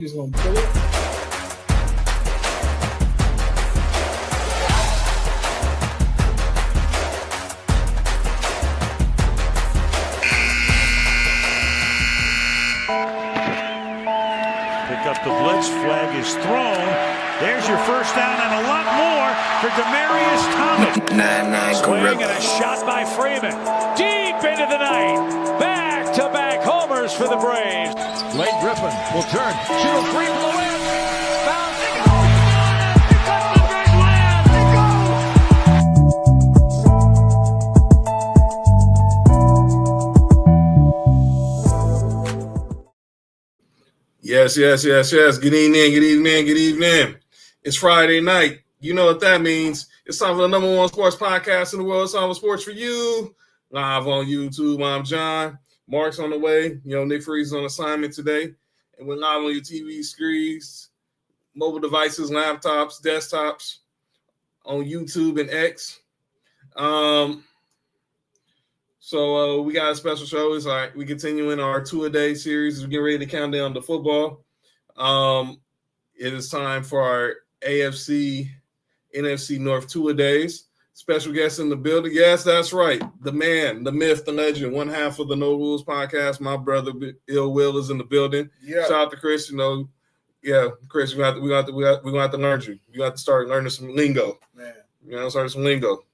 He's gonna pull it. Pick up the blitz, flag is thrown. There's your first down and a lot more for Demaryius Thomas. Swing and a shot by Freeman. Deep into the night. Back-to-back homers for the Braves. Blake Griffin will turn. Shoot a three for the win. Foul. They go. They got the big win. They go. Yes. Good evening. It's Friday night. You know what that means. It's time for the number one sports podcast in the world. It's time for Sports4U. Live on YouTube. I'm John. Mark's on the way. Nick Freeze is on assignment today. And we're live on your TV screens, mobile devices, laptops, desktops, on YouTube and X. So we got a special show. It's like we continue in our two-a-day series as we get ready to count down to football. It is time for our AFC NFC NORTH two-a-days. Special guest in the building. Yes, that's right. The man, the myth, the legend, one half of the No Rules podcast. My brother Ill Will is in the building. Yeah. Shout out to Chris. Chris, we gonna have to learn you. You got to start learning some lingo. Man. Start some lingo.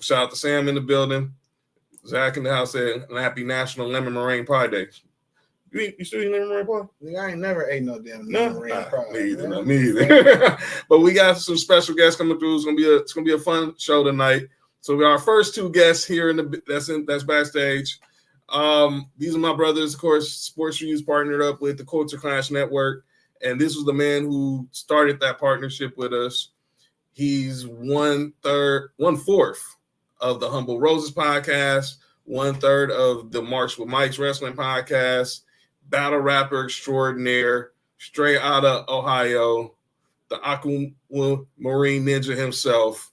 Shout out to Sam in the building. Zach in the house said, "Happy National Lemon Meringue Pie Day." You still eat lemon meringue pie? Nigga, I ain't never ate no damn lemon meringue pie. Me either. But we got some special guests coming through. It's gonna be a fun show tonight. So we got our first two guests here that's backstage. These are my brothers, of course. Sports4U's partnered up with the Culture Clash Network, and this was the man who started that partnership with us. He's 1/4 of the Humble Roses podcast, 1/3 of the March with Mike's Wrestling podcast, battle rapper extraordinaire, straight out of Ohio, the Aquamarine Ninja himself.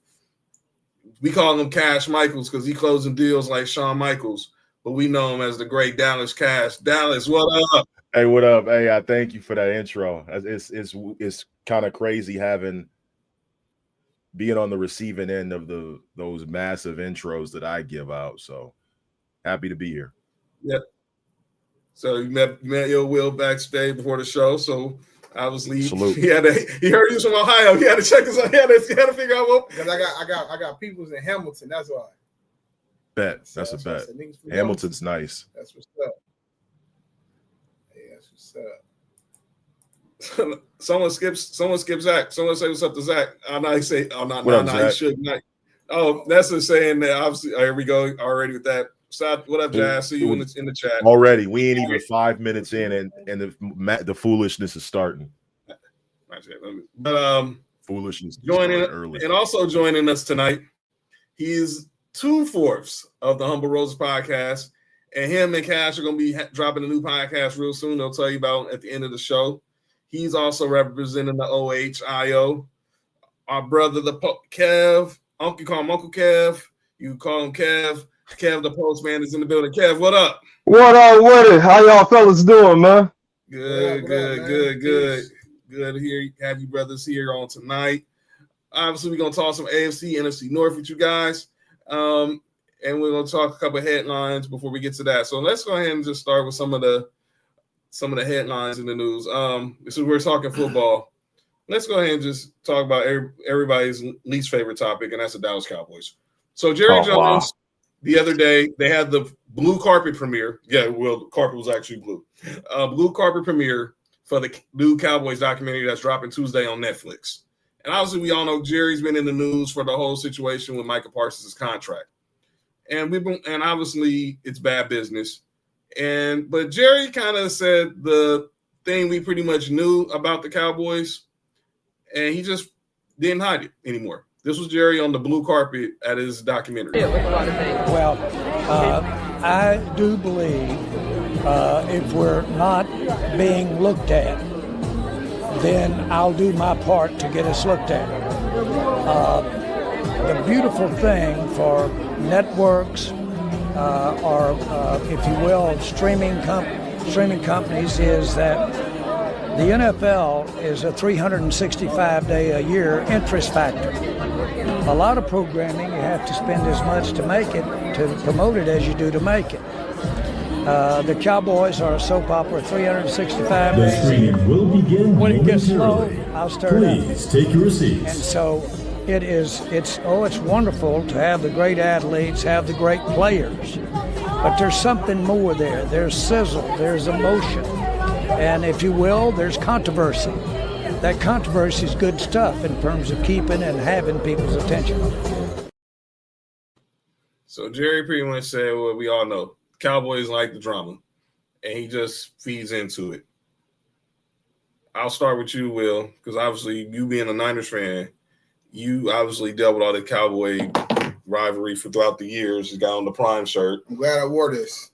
We call him Cash Michaels because he closing deals like Shawn Michaels, but we know him as the great Dallas Cash. Dallas, what up? Hey, what up? Hey, I thank you for that intro. It's kind of crazy being on the receiving end of those massive intros that I give out. So happy to be here. Yep. So you met Ill Will backstage before the show. So obviously he heard he was from Ohio. He had to check us out. He had to figure out what. Because I got peoples in Hamilton. That's why. Bet. That's a bet. Hamilton's nice. That's what's up. Hey, that's what's up. Someone skips Zach. Someone say what's up to Zach. He should not. Oh, that's a saying that obviously. Here we go already with that. What up, Jazz? See you in the chat. Already, we ain't even 5 minutes in, and the foolishness is starting. But foolishness joining early, and also joining us tonight. He's 2/4 of the Humble Roses podcast, and him and Cash are going to be dropping a new podcast real soon. They'll tell you about at the end of the show. He's also representing the OHIO. Our brother, Kev. You call him Uncle Kev. You call him Kev. Kev, the postman, is in the building. Kev, what up? What up with it? How y'all fellas doing, man? Good to have you brothers here on tonight. Obviously, we're going to talk some AFC, NFC North with you guys. And we're going to talk a couple of headlines before we get to that. So let's go ahead and just start with some of the headlines in the news. So we're talking football. Let's go ahead and just talk about everybody's least favorite topic, and that's the Dallas Cowboys. So Jerry Jones, the other day, they had the blue carpet premiere. Yeah, well, the carpet was actually blue. Blue carpet premiere for the new Cowboys documentary that's dropping Tuesday on Netflix. And obviously, we all know Jerry's been in the news for the whole situation with Micah Parsons' contract. And obviously it's bad business. But Jerry kind of said the thing we pretty much knew about the Cowboys, and he just didn't hide it anymore. This was Jerry on the blue carpet at his documentary. Well, I do believe if we're not being looked at, then I'll do my part to get us looked at. The beautiful thing for networks or, if you will, streaming companies is that The NFL is a 365-day-a-year interest factor. A lot of programming, you have to spend as much to make it, to promote it, as you do to make it. The Cowboys are a soap opera 365 The days. streaming will begin When it gets slow, momentarily. I'll stir it up. Please take your And seats. so it's wonderful to have the great athletes, have the great players. But there's something more there. There's sizzle, there's emotion, and if you will, there's controversy. That controversy is good stuff in terms of keeping and having people's attention. So Jerry pretty much said what we all know. Cowboys like the drama, and he just feeds into it. I'll start with you, Will, because obviously you being a Niners fan, you obviously dealt with all the Cowboy rivalry for throughout the years. You got on the Prime shirt. I'm glad I wore this.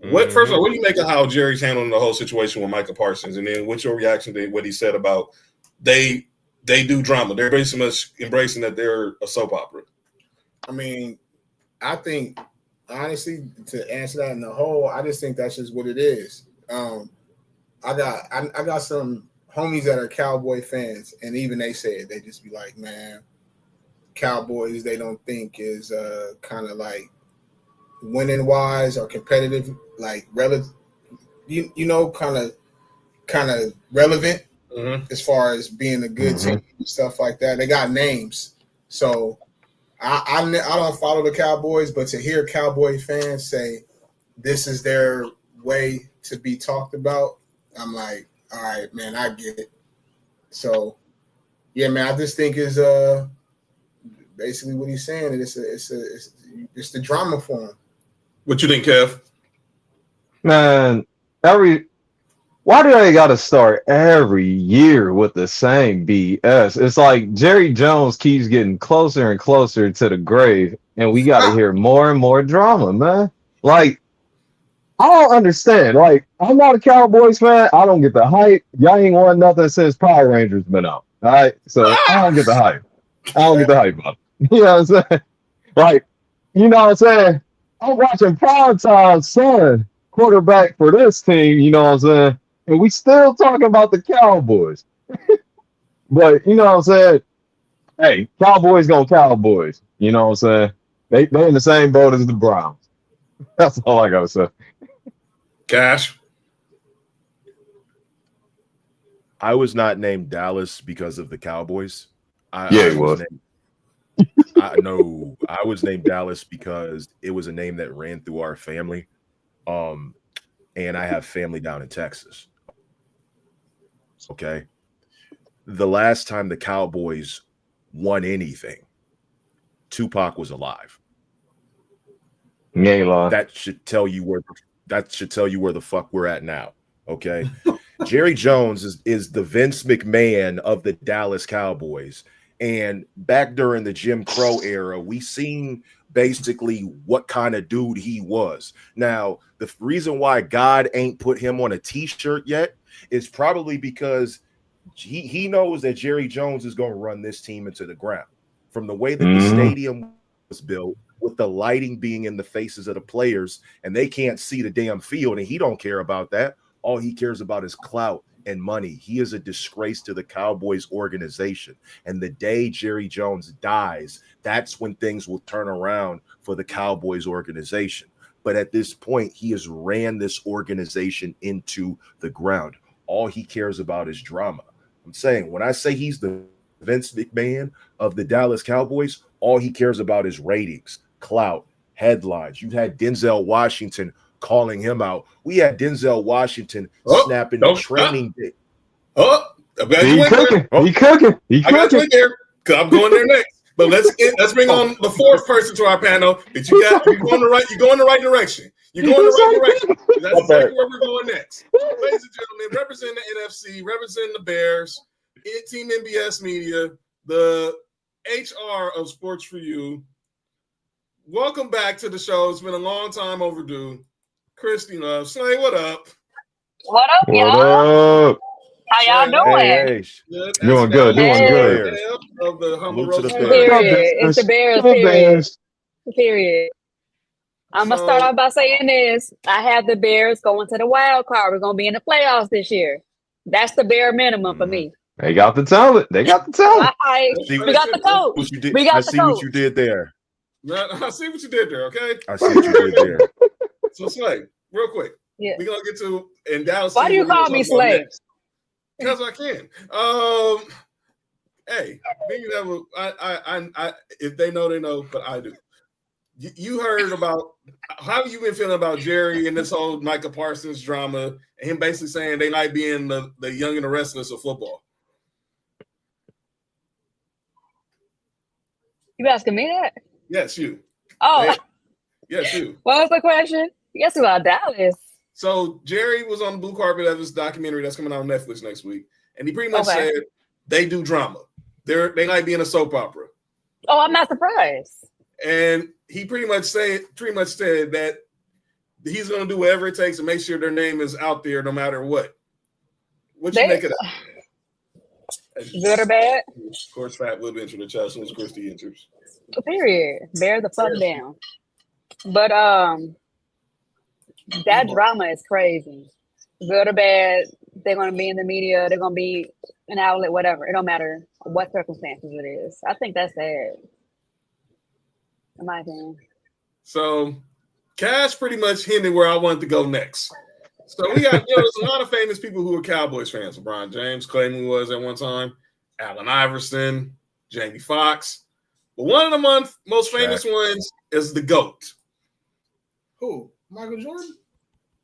First of all, what do you make of how Jerry's handling the whole situation with Micah Parsons? And then what's your reaction to what he said about they do drama? They're basically embracing that they're a soap opera. I mean, I think, honestly, to answer that in the whole, I just think that's just what it is. I got some homies that are Cowboy fans, and even they said, they just be like, man, Cowboys, they don't think is kind of like winning wise or competitive, like relative, kind of relevant as far as being a good team and stuff like that. They got names, so I don't follow the Cowboys, but to hear Cowboy fans say this is their way to be talked about, I'm like, all right, man, I get it. So yeah, man, I just think is basically what he's saying. It's the drama for him. What you think, Kev? Man, why do they got to start every year with the same BS? It's like Jerry Jones keeps getting closer and closer to the grave, and we got to hear more and more drama, man. Like, I don't understand. Like, I'm not a Cowboys fan. I don't get the hype. Y'all ain't won nothing since Power Rangers been out. All right, so I don't get the hype. I don't get the hype about it. You know what I'm saying? Like, you know what I'm saying? I'm watching Primetime Son, quarterback for this team, you know what I'm saying? And we still talking about the Cowboys. But, you know what I'm saying? Hey, Cowboys gonna Cowboys. You know what I'm saying? They in the same boat as the Browns. That's all I gotta say. Cash? I was not named Dallas because of the Cowboys. It was. No, I was named Dallas because it was a name that ran through our family. And I have family down in Texas. Okay. The last time the Cowboys won anything, Tupac was alive. Yeah, that should tell you where the fuck we're at now. Okay. Jerry Jones is the Vince McMahon of the Dallas Cowboys. And back during the Jim Crow era, we seen basically what kind of dude he was. Now, the reason why God ain't put him on a t-shirt yet is probably because he knows that Jerry Jones is going to run this team into the ground. From the way that the stadium was built, with the lighting being in the faces of the players, and they can't see the damn field, and he don't care about that. All he cares about is clout and money. He is a disgrace to the Cowboys organization. And the day Jerry Jones dies, that's when things will turn around for the Cowboys organization. But at this point, he has ran this organization into the ground. All he cares about is drama. I'm saying, when I say he's the Vince McMahon of the Dallas Cowboys, all he cares about is ratings, clout, headlines. You had Denzel Washington calling him out. We had Denzel Washington snapping the training day. He cooking. I got you there because I'm going there next. But let's bring on the fourth person to our panel. That you're going the right direction. You're going the right direction. That's exactly where we're going next. Ladies and gentlemen, representing the NFC, representing the Bears, Team NBS Media, the HR of Sports4U. Welcome back to the show. It's been a long time overdue. Christy Love. Slay, what up? What up, y'all? How y'all doing? Hey. Doing good. Of the humble Salute to the Period. It's the Bears, period. I'm going to start off by saying this. I have the Bears going to the wild card. We're going to be in the playoffs this year. That's the bare minimum for me. They got the talent. They got the talent. See We got the coach. what you did. We got I the see what coach. you did there. I see what you did there. Okay. I see what you did there. So Slay, real quick. Yeah. We're gonna get to in Dallas. Why do you call me Slay? Because I can. Hey, being that I if they know, they know, but I do. You heard about how you been feeling about Jerry and this whole Micah Parsons drama, and him basically saying they like being the young and the restless of football. You asking me that? Yes, you. Oh, Hey, yes, you. what was the question? Yes, about Dallas. So Jerry was on the blue carpet of this documentary that's coming out on Netflix next week, and he pretty much Okay. said they do drama. They like being a soap opera, Oh, I'm not surprised. and he pretty much said that he's going to do whatever it takes to make sure their name is out there no matter what. What you They- make of that? Good or bad? Of course, Fat will enter the chat as soon as Christy enters. Period. Bear the fuck down. But that drama is crazy. Good or bad, they're gonna be in the media, they're gonna be an outlet, whatever. It don't matter what circumstances it is. I think that's sad. In my opinion. So Cash pretty much hinted where I wanted to go next. So we got, there's a lot of famous people who are Cowboys fans. LeBron James claimed he was at one time, Allen Iverson, Jamie Foxx. But one of the most famous ones is the GOAT Who? Michael Jordan?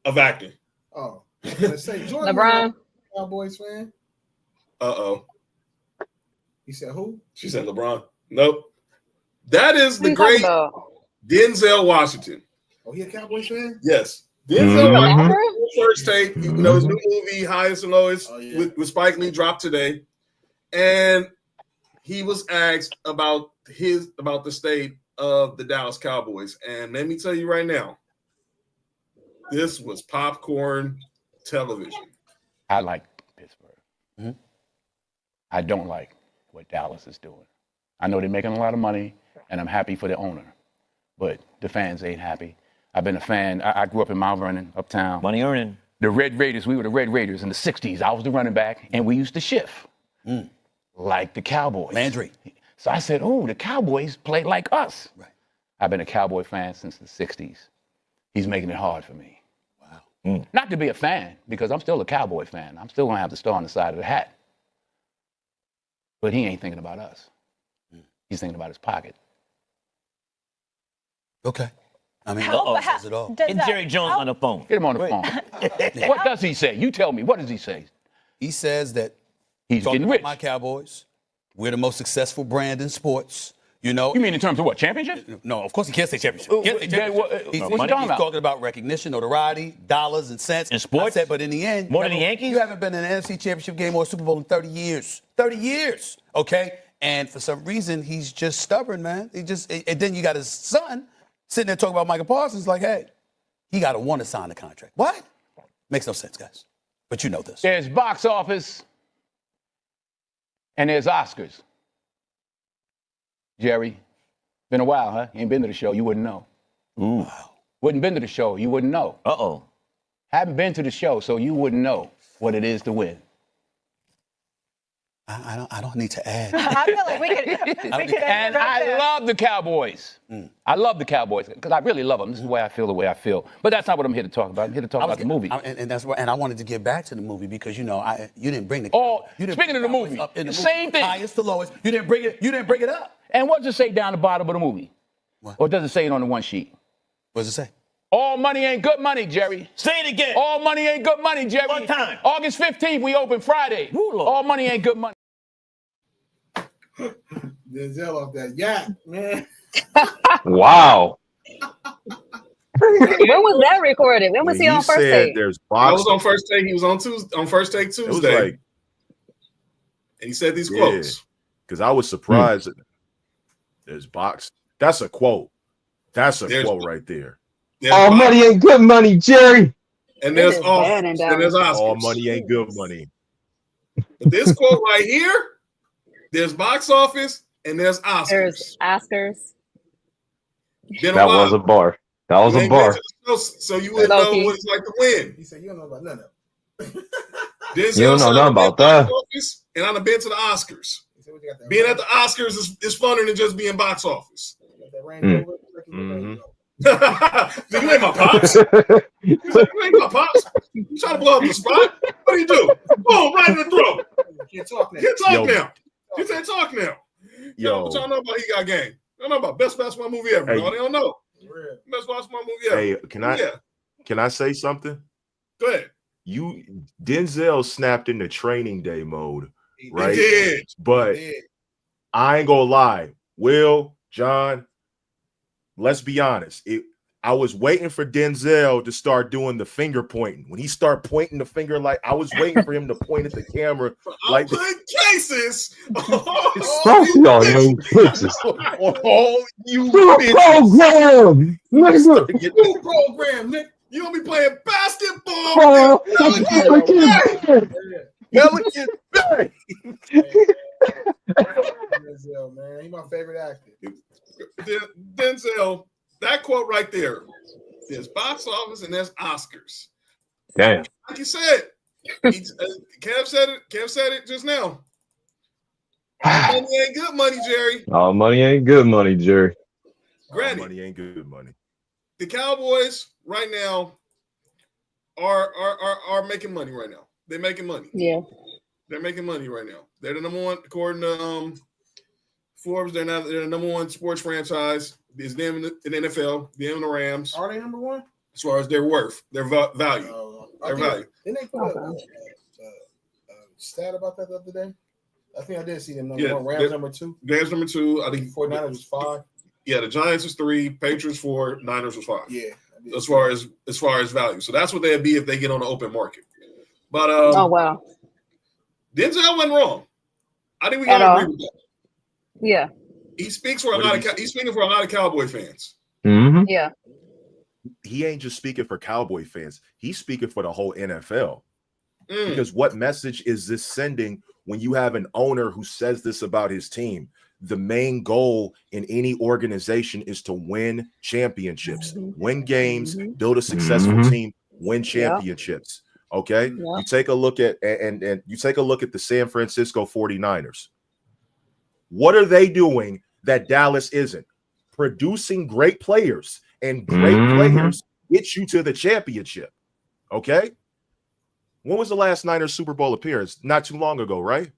of acting. Oh, I was gonna say Jordan. LeBron. Cowboys fan. Uh-oh. He said who? She said LeBron. Nope. That is What the you talking great about? Denzel Washington. Oh, he a Cowboys fan? Yes. Denzel Mhm. Washington, first take, his new movie, Highest and Lowest, Oh, yeah. with Spike Lee dropped today. And he was asked about the state of the Dallas Cowboys. And let me tell you right now, this was popcorn television. I like Pittsburgh. I don't like what Dallas is doing. I know they're making a lot of money, and I'm happy for the owner, but the fans ain't happy. I've been a fan. I grew up in Mount Vernon, uptown. Money earning. The Red Raiders, we were the Red Raiders in the 60s. I was the running back, and we used to shift like the Cowboys. Landry. So I said, oh, the Cowboys play like us. Right. I've been a Cowboy fan since the 60s. He's making it hard for me. Wow. Not to be a fan, because I'm still a Cowboy fan. I'm still going to have the star on the side of the hat. But he ain't thinking about us. He's thinking about his pocket. Okay. I mean, says it all. Does And that Jerry Jones help? on the phone. Get him on the phone. What does he say? You tell me. What does he say? He says that He's talking getting about rich. my Cowboys, we're the most successful brand in sports. You know, You mean in terms of what, championship? no, of course he can't say championship. He can't say Then championship. what- He's, what you he's talking about? talking about recognition, notoriety, dollars and cents. In sports? I said, but in the end, More than the Yankees? You haven't been in an NFC championship game or a Super Bowl in 30 years. 30 years, okay? And for some reason, he's just stubborn, man. And then you got his son sitting there talking about Michael Parsons like, hey, he got to want to sign the contract. What? Makes no sense, guys. But you know this. There's box office and there's Oscars. Jerry, been a while, huh? You ain't been to the show, you wouldn't know. Ooh. Wow. Wouldn't been to the show, you wouldn't know. Uh-oh. Haven't been to the show, so you wouldn't know what it is to win. I don't need to add. I feel like we could And I love the Cowboys. I love the Cowboys because I really love them. This is why I feel the way I feel. But that's not what I'm here to talk about. I'm here to talk about the movie. And that's what. And I wanted to get back to the movie because you didn't bring the. Oh, you didn't speaking of the Cowboys movie, up in the same movie, thing. highest to lowest. You didn't bring it. You didn't bring it up. And what does it say down the bottom of the movie? What? Or does it say it on the one sheet? What does it say? All money ain't good money, Jerry. Say it again. All money ain't good money, Jerry. One time. August 15th, we open Friday. Ooh, Lord. All money ain't good money. Denzel off that yacht, man. Wow. When was that recorded? When was he on first said take? there's I box. was on first take. He was on Tuesday, on first take It was Tuesday. like, And he said these Yeah. quotes. because I was surprised. that There's box. That's a quote. That's a There's- quote right there. There's All box- money ain't good money, Jerry. and there's It is off, bad in and there's Dallas. Oscars. All money ain't good money. But this quote right here, there's box office and there's Oscars. There's Oscars. Been a That while. was a bar. That was You a ain't been bar. to the show, so you wouldn't know Low-key. what it's like to win. He said you don't know about none of it. Denzel You don't know nothing about that. Office, and I've been to the Oscars. Being at the Oscars is funner than just being box office. Mhm. You ain't my pops. You ain't my pops. You trying to blow up the spot? What do you do? Boom, right in the throat. Can't talk now. Can't talk Yo. now. You can't talk now. Yo. What y'all know about He Got Game? Y'all know about best basketball movie ever. Hey. Y'all don't know. Best basketball movie ever. Hey, can I say something? Go ahead. Denzel snapped into training day mode, right? He did. But I ain't gonna lie, Will, John, let's be honest. I was waiting for Denzel to start doing the finger pointing. When he started pointing the finger, like I was waiting for him to point at the camera. Like putting cases. Y'all know pictures. Oh, you program, program, Nick. You gonna be playing basketball? Pelican Bay. Denzel, man, he's my favorite actor. Denzel, that quote right there. There's box office and there's Oscars. Damn. Like you said, Kev said it just now. All money ain't good money, Jerry. All money ain't good money, Jerry. Granted, Money ain't good money. the Cowboys right now are making money right now. They're making money. Yeah. They're making money right now. They're the number one, according to Forbes. They're the number one sports franchise. It's them in the NFL, them and the Rams. Are they number one? As far as their worth, their value. Their value. Didn't they put a stat about that the other day? I think I did see them number one. Rams number two. Rams number two. I think 49ers was 5. Yeah, the Giants was 3, Patriots 4, Niners was 5. Yeah. As far as value. So that's what they'd be if they get on the open market. But oh wow. Denzel went wrong. I think we gotta agree with that. Yeah. He speaks for a lot of Cowboy fans. Mm-hmm. Yeah. He ain't just speaking for Cowboy fans. He's speaking for the whole NFL. Because what message is this sending when you have an owner who says this about his team? The main goal in any organization is to win championships, win games, build a successful team, win championships. Okay. You take a look at and you take a look at the San Francisco 49ers. What are they doing that Dallas isn't? Producing great players, and great players get you to the championship. Okay. When was the last Niners Super Bowl appearance? Not too long ago, right?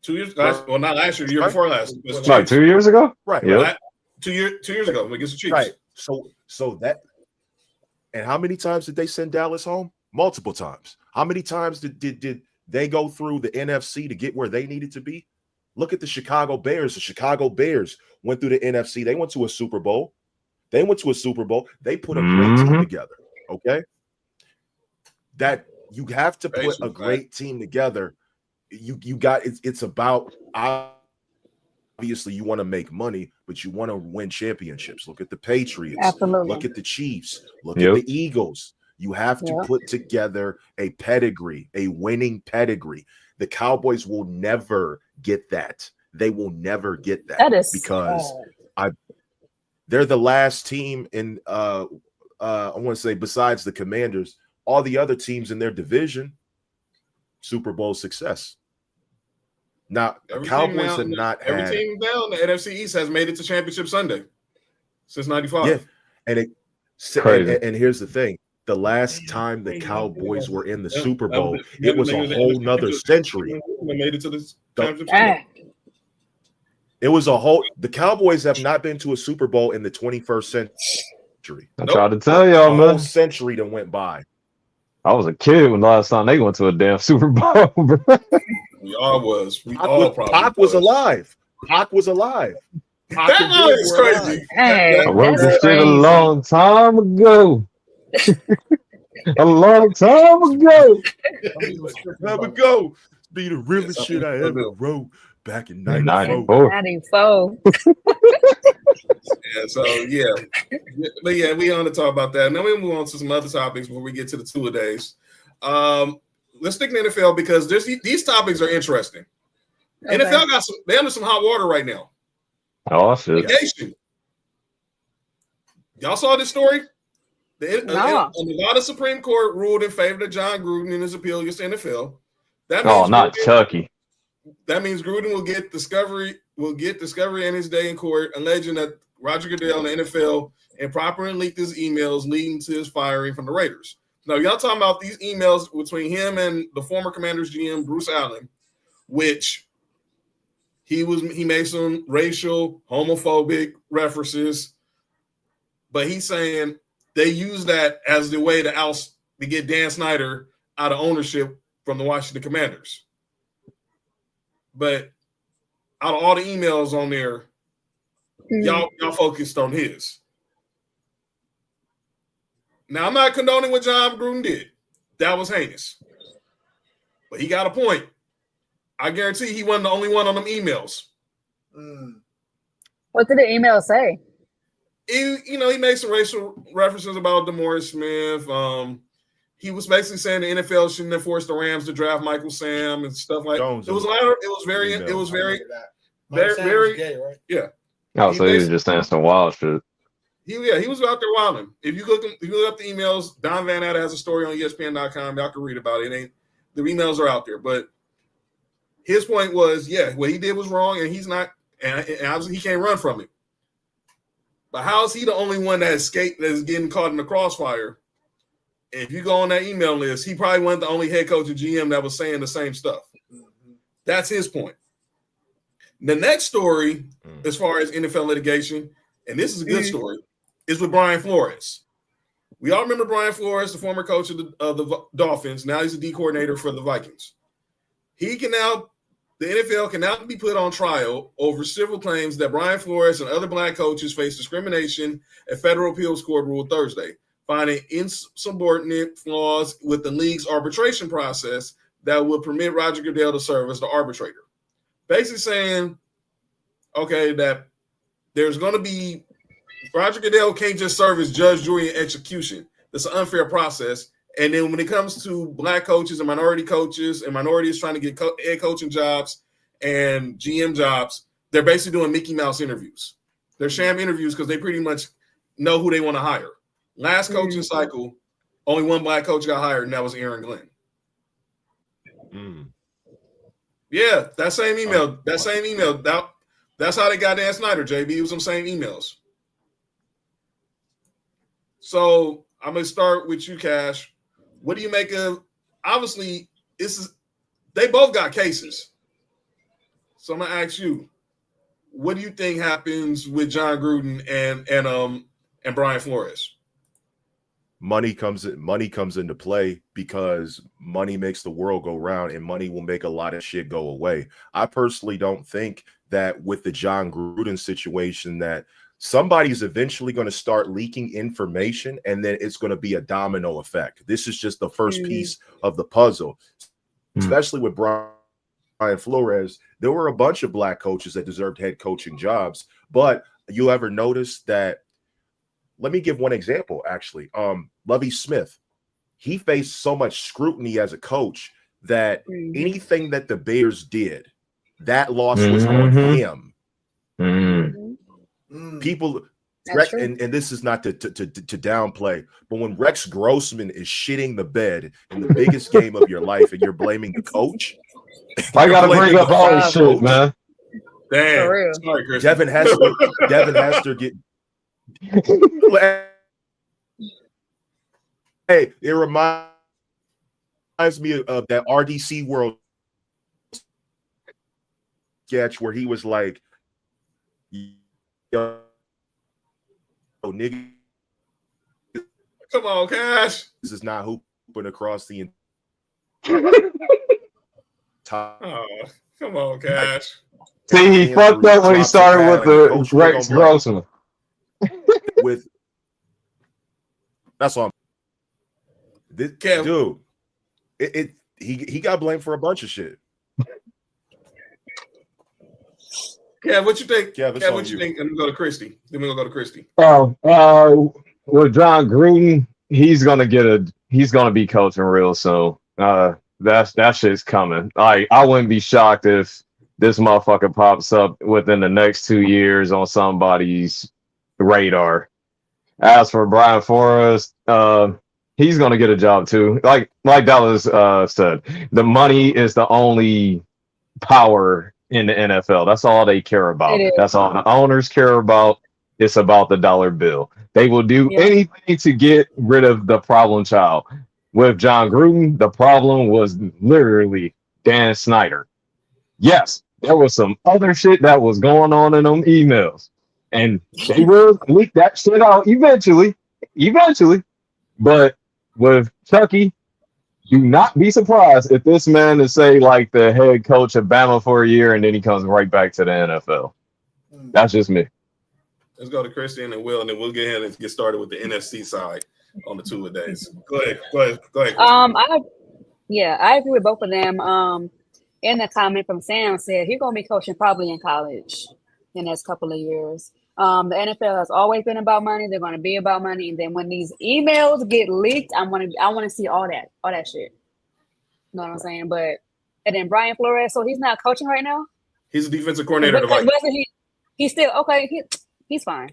2 years. Well, not last year. The year before last. Like 2 years ago. Right. Yeah. 2 years ago against the Chiefs. Right. So that. And how many times did they send Dallas home? Multiple times. How many times did they go through the NFC to get where they needed to be? Look at the Chicago Bears. The Chicago Bears went through the NFC. They went to a Super Bowl. They put a great team together. Okay. That you have to put a great team together. You got it's about, obviously you want to make money, but you want to win championships. Look at the Patriots. Absolutely. Look at the Chiefs. Look at the Eagles. You have to put together a pedigree, a winning pedigree. The Cowboys will never get that. They will never get that. That is because they're the last team in I want to say besides the Commanders, all the other teams in their division, Super Bowl success. Now, Cowboys have not had every team down the NFC East has made it to Championship Sunday since '95. Yeah, and here's the thing: the last time the Cowboys were in the Super Bowl, it was a whole nother century. They made it to the Championship Sunday. It was a whole. The Cowboys have not been to a Super Bowl in the 21st century. I tried to tell y'all, man. A whole century that went by. I was a kid when last time they went to a damn Super Bowl, bro. We all was. Pac was alive. Pac was alive. That is crazy. I wrote this shit a long time ago. A long time ago. Never go. Be the realest shit I ever wrote back in 94. 94. Yeah, so but we on to talk about that. Now we move on to some other topics before we get to the two-a-days. Let's stick in the NFL because these topics are interesting. Okay. NFL they're under some hot water right now. Oh shit! Y'all saw this story? The Nevada Supreme Court ruled in favor of John Gruden in his appeal against the NFL. That means not Chucky. That means Gruden will get discovery in his day in court, alleging that Roger Goodell and the NFL improperly leaked his emails leading to his firing from the Raiders. Now, y'all talking about these emails between him and the former Commanders GM Bruce Allen, which he made some racial, homophobic references, but he's saying they use that as the way to get Dan Snyder out of ownership from the Washington Commanders. But out of all the emails on there, y'all focused on his. Now, I'm not condoning what John Gruden did. That was heinous. But he got a point. I guarantee he wasn't the only one on them emails. What did the email say? He made some racial references about DeMaurice Smith. He was basically saying the NFL shouldn't have forced the Rams to draft Michael Sam and stuff like that. It was very gay, right? Yeah. Oh, so he was just saying some wild shit. He was out there wilding. If you look up the emails, Don Van Natta has a story on ESPN.com. Y'all can read about it. The emails are out there. But his point was, what he did was wrong, and he's not, and obviously he can't run from it. But how is he the only one that escaped, that is getting caught in the crossfire? If you go on that email list, he probably wasn't the only head coach or GM that was saying the same stuff. That's his point. The next story, as far as NFL litigation, and this is a good story, is with Brian Flores. We all remember Brian Flores, the former coach of the Dolphins. Now he's a D coordinator for the Vikings. The NFL can now be put on trial over civil claims that Brian Flores and other black coaches face discrimination. A federal appeals court ruled Thursday, finding insubordinate flaws with the league's arbitration process that would permit Roger Goodell to serve as the arbitrator. Basically saying, okay, that there's going to be Roger Goodell can't just serve as judge, jury, and execution. That's an unfair process. And then when it comes to black coaches and minority coaches and minorities trying to get head coaching jobs and GM jobs, they're basically doing Mickey Mouse interviews. They're sham interviews because they pretty much know who they want to hire. Last coaching cycle, only one black coach got hired, and that was Aaron Glenn. Yeah, that same email. That's how they got Dan Snyder, JB. It was them same emails. So I'm going to start with you, Cash. What do you make of, obviously, they both got cases. So I'm going to ask you, what do you think happens with John Gruden and Brian Flores? Money comes into play because money makes the world go round, and money will make a lot of shit go away. I personally don't think that with the John Gruden situation that somebody's eventually going to start leaking information, and then it's going to be a domino effect. This is just the first piece of the puzzle, especially with Brian Flores. There were a bunch of black coaches that deserved head coaching jobs, but you ever notice that? Let me give one example, actually. Lovie Smith, he faced so much scrutiny as a coach that anything that the Bears did, that loss was on him. People, and this is not to downplay, but when Rex Grossman is shitting the bed in the biggest game of your life and you're blaming the coach, I got to bring up all this shit, man. Damn. Sorry, Chris. Devin Hester get. Hey, it reminds me of that RDC World sketch where he was like, "Yo, nigga, come on, Cash. This is not hooping across the top." Oh, come on, Cash. See, he fucked up when he started with the Rex Grossman. With that's all. This dude, he got blamed for a bunch of shit. Kev, what you think? Kev, what you think? And we go to Christy. Then we're gonna go to Christy. With John Gruden, he's gonna be coaching real soon. That shit's coming. I wouldn't be shocked if this motherfucker pops up within the next 2 years on somebody's radar. As for Brian Flores, he's gonna get a job too. Like Dallas said, the money is the only power in the NFL. That's all they care about. That's all the owners care about. It's about the dollar bill. They will do anything to get rid of the problem child. With John Gruden, the problem was literally Dan Snyder. Yes, there was some other shit that was going on in them emails. And they will leak that shit out eventually. But with Chucky, do not be surprised if this man is, say, like the head coach of Bama for a year and then he comes right back to the NFL. That's just me. Let's go to Christian and Will, and then we'll get ahead and get started with the NFC side on the two-a-days. Go ahead. I agree with both of them. In the comment from Sam said he's gonna be coaching probably in college in the next couple of years. The NFL has always been about money. They're gonna be about money, and then when these emails get leaked, I want to see all that shit. You know what I'm saying? But and then Brian Flores, so he's not coaching right now. He's a defensive coordinator. He's still okay. He's fine.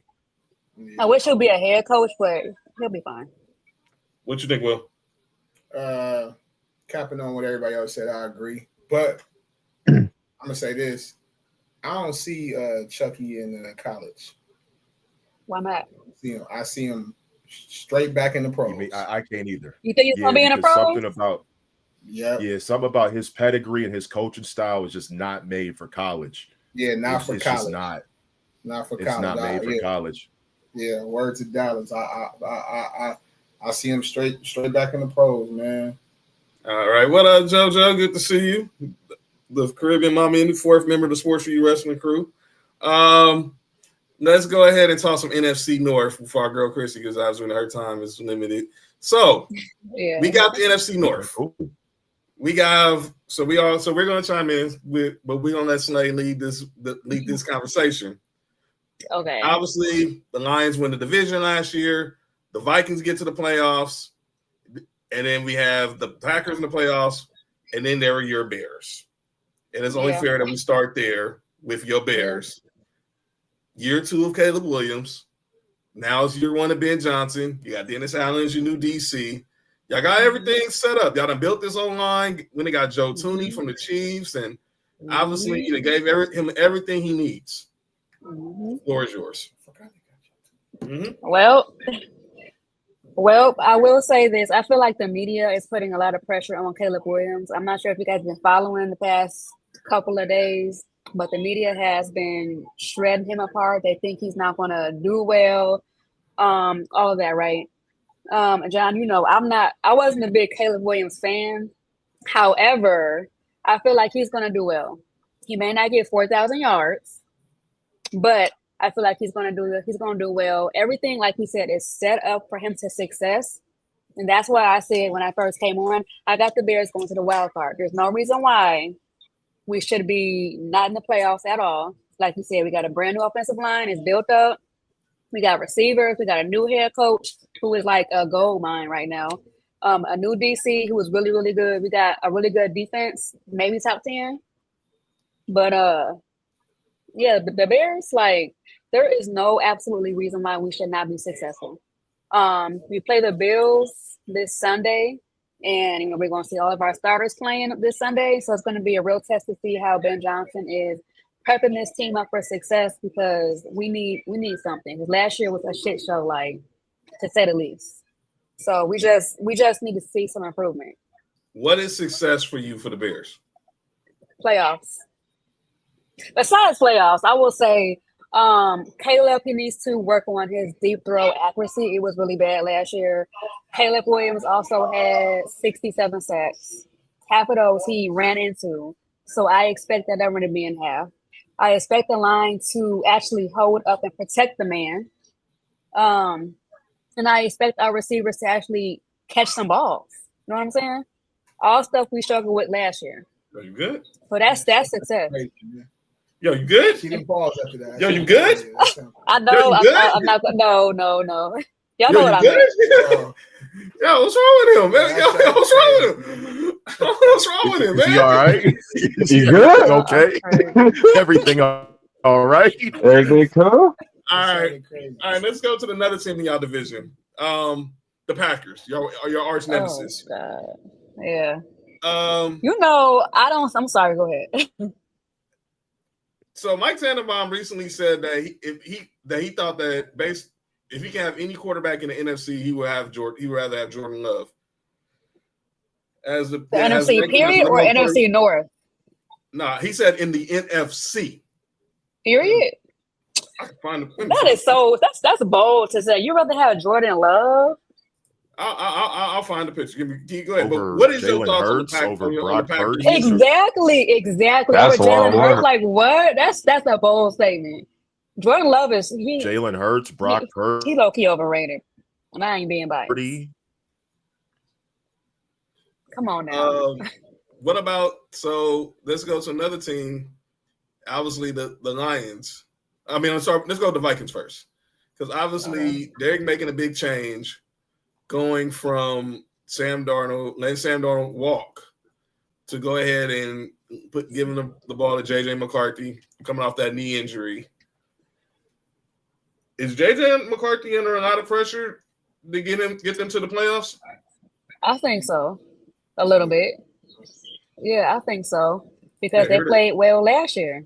I wish he'll be a head coach, but he'll be fine. What you think, Will? Capping on what everybody else said, I agree. But I'm gonna say this: I don't see Chucky in college. Why not? I see him straight back in the pros. I can't either. You think he's gonna be in the pros? Something about his pedigree and his coaching style is just not made for college. Yeah, not for college. Just not for college. It's not made for college. Yeah, word to Dallas. I see him straight back in the pros, man. All right. What up, JoJo? Good to see you. The Caribbean Mommy and the fourth member of the Sports4U wrestling crew. Let's go ahead and talk some NFC North before our girl Chrissy, because obviously her time is limited. So we got the NFC North. We're gonna chime in but we're gonna let Slay lead this conversation. Okay. Obviously, the Lions win the division last year. The Vikings get to the playoffs, and then we have the Packers in the playoffs, and then there are your Bears. And it's only fair that we start there with your Bears. Year 2 of Caleb Williams. Now it's year 1 of Ben Johnson. You got Dennis Allen as your new DC. Y'all got everything set up. Y'all done built this online when they got Joe Tooney from the Chiefs, and obviously you gave him everything he needs. The floor is yours. Well, I will say this. I feel like the media is putting a lot of pressure on Caleb Williams. I'm not sure if you guys have been following the past couple of days, but the media has been shredding him apart. They think he's not going to do well. All of that, right? John, I wasn't a big Caleb Williams fan. However, I feel like he's going to do well. He may not get 4,000 yards, but I feel like he's going to do well. Everything, like we said, is set up for him to success. And that's why I said when I first came on, I got the Bears going to the wild card. There's no reason why we should be not in the playoffs at all. Like you said, we got a brand new offensive line. It's built up. We got receivers. We got a new head coach who is like a gold mine right now. A new DC who is really, really good. We got a really good defense, maybe top 10. But the Bears, like, there is no absolutely reason why we should not be successful. We play the Bills this Sunday, and we're going to see all of our starters playing this Sunday. So it's going to be a real test to see how Ben Johnson is prepping this team up for success, because we need something. Last year was a shit show, like, to say the least. So we just need to see some improvement. What is success for you for the Bears? Playoffs. Besides playoffs, I will say Caleb, he needs to work on his deep throw accuracy. It was really bad last year. Caleb Williams also had 67 sacks. Half of those he ran into. So I expect that number to be in half. I expect the line to actually hold up and protect the man. And I expect our receivers to actually catch some balls. You know what I'm saying? All stuff we struggled with last year. Are you good? So that's success. Yo, you good? See them balls after that. Yo, you good? I know. Yo, you I'm not. No. Y'all know what I mean. Yo, what's wrong with him, man? Yo, what's wrong with him? What's wrong with him, man? Is he all right? You good? Okay. Everything all right? Everything cool? All right. Let's go to another team in y'all division. The Packers, your arch nemesis. Oh, God. Yeah. I'm sorry, go ahead. So Mike Tannenbaum recently said that he thought that if he can have any quarterback in the NFC, he would rather have Jordan Love. As the NFC period or NFC North? Nah, he said in the NFC. Period. I can find that's bold to say. You'd rather have Jordan Love? I'll find the picture. Go ahead. Over but what is your Jalen thoughts Hurts, on over the Brock Packers? Purdy? Exactly. That's Over Jalen what Hurts, like what? That's a bold statement. Jordan Love is Jalen Hurts, Brock Purdy. He low key overrated, and I ain't being biased. Come on now. What about let's go to another team. Obviously, the Lions. I mean, I'm sorry. Let's go to the Vikings first, because obviously they're making a big change, going from letting Sam Darnold walk, to go ahead and giving the ball to J.J. McCarthy, coming off that knee injury. Is J.J. McCarthy under a lot of pressure to get them to the playoffs? I think so, a little bit. Yeah, I think so, because they played well last year.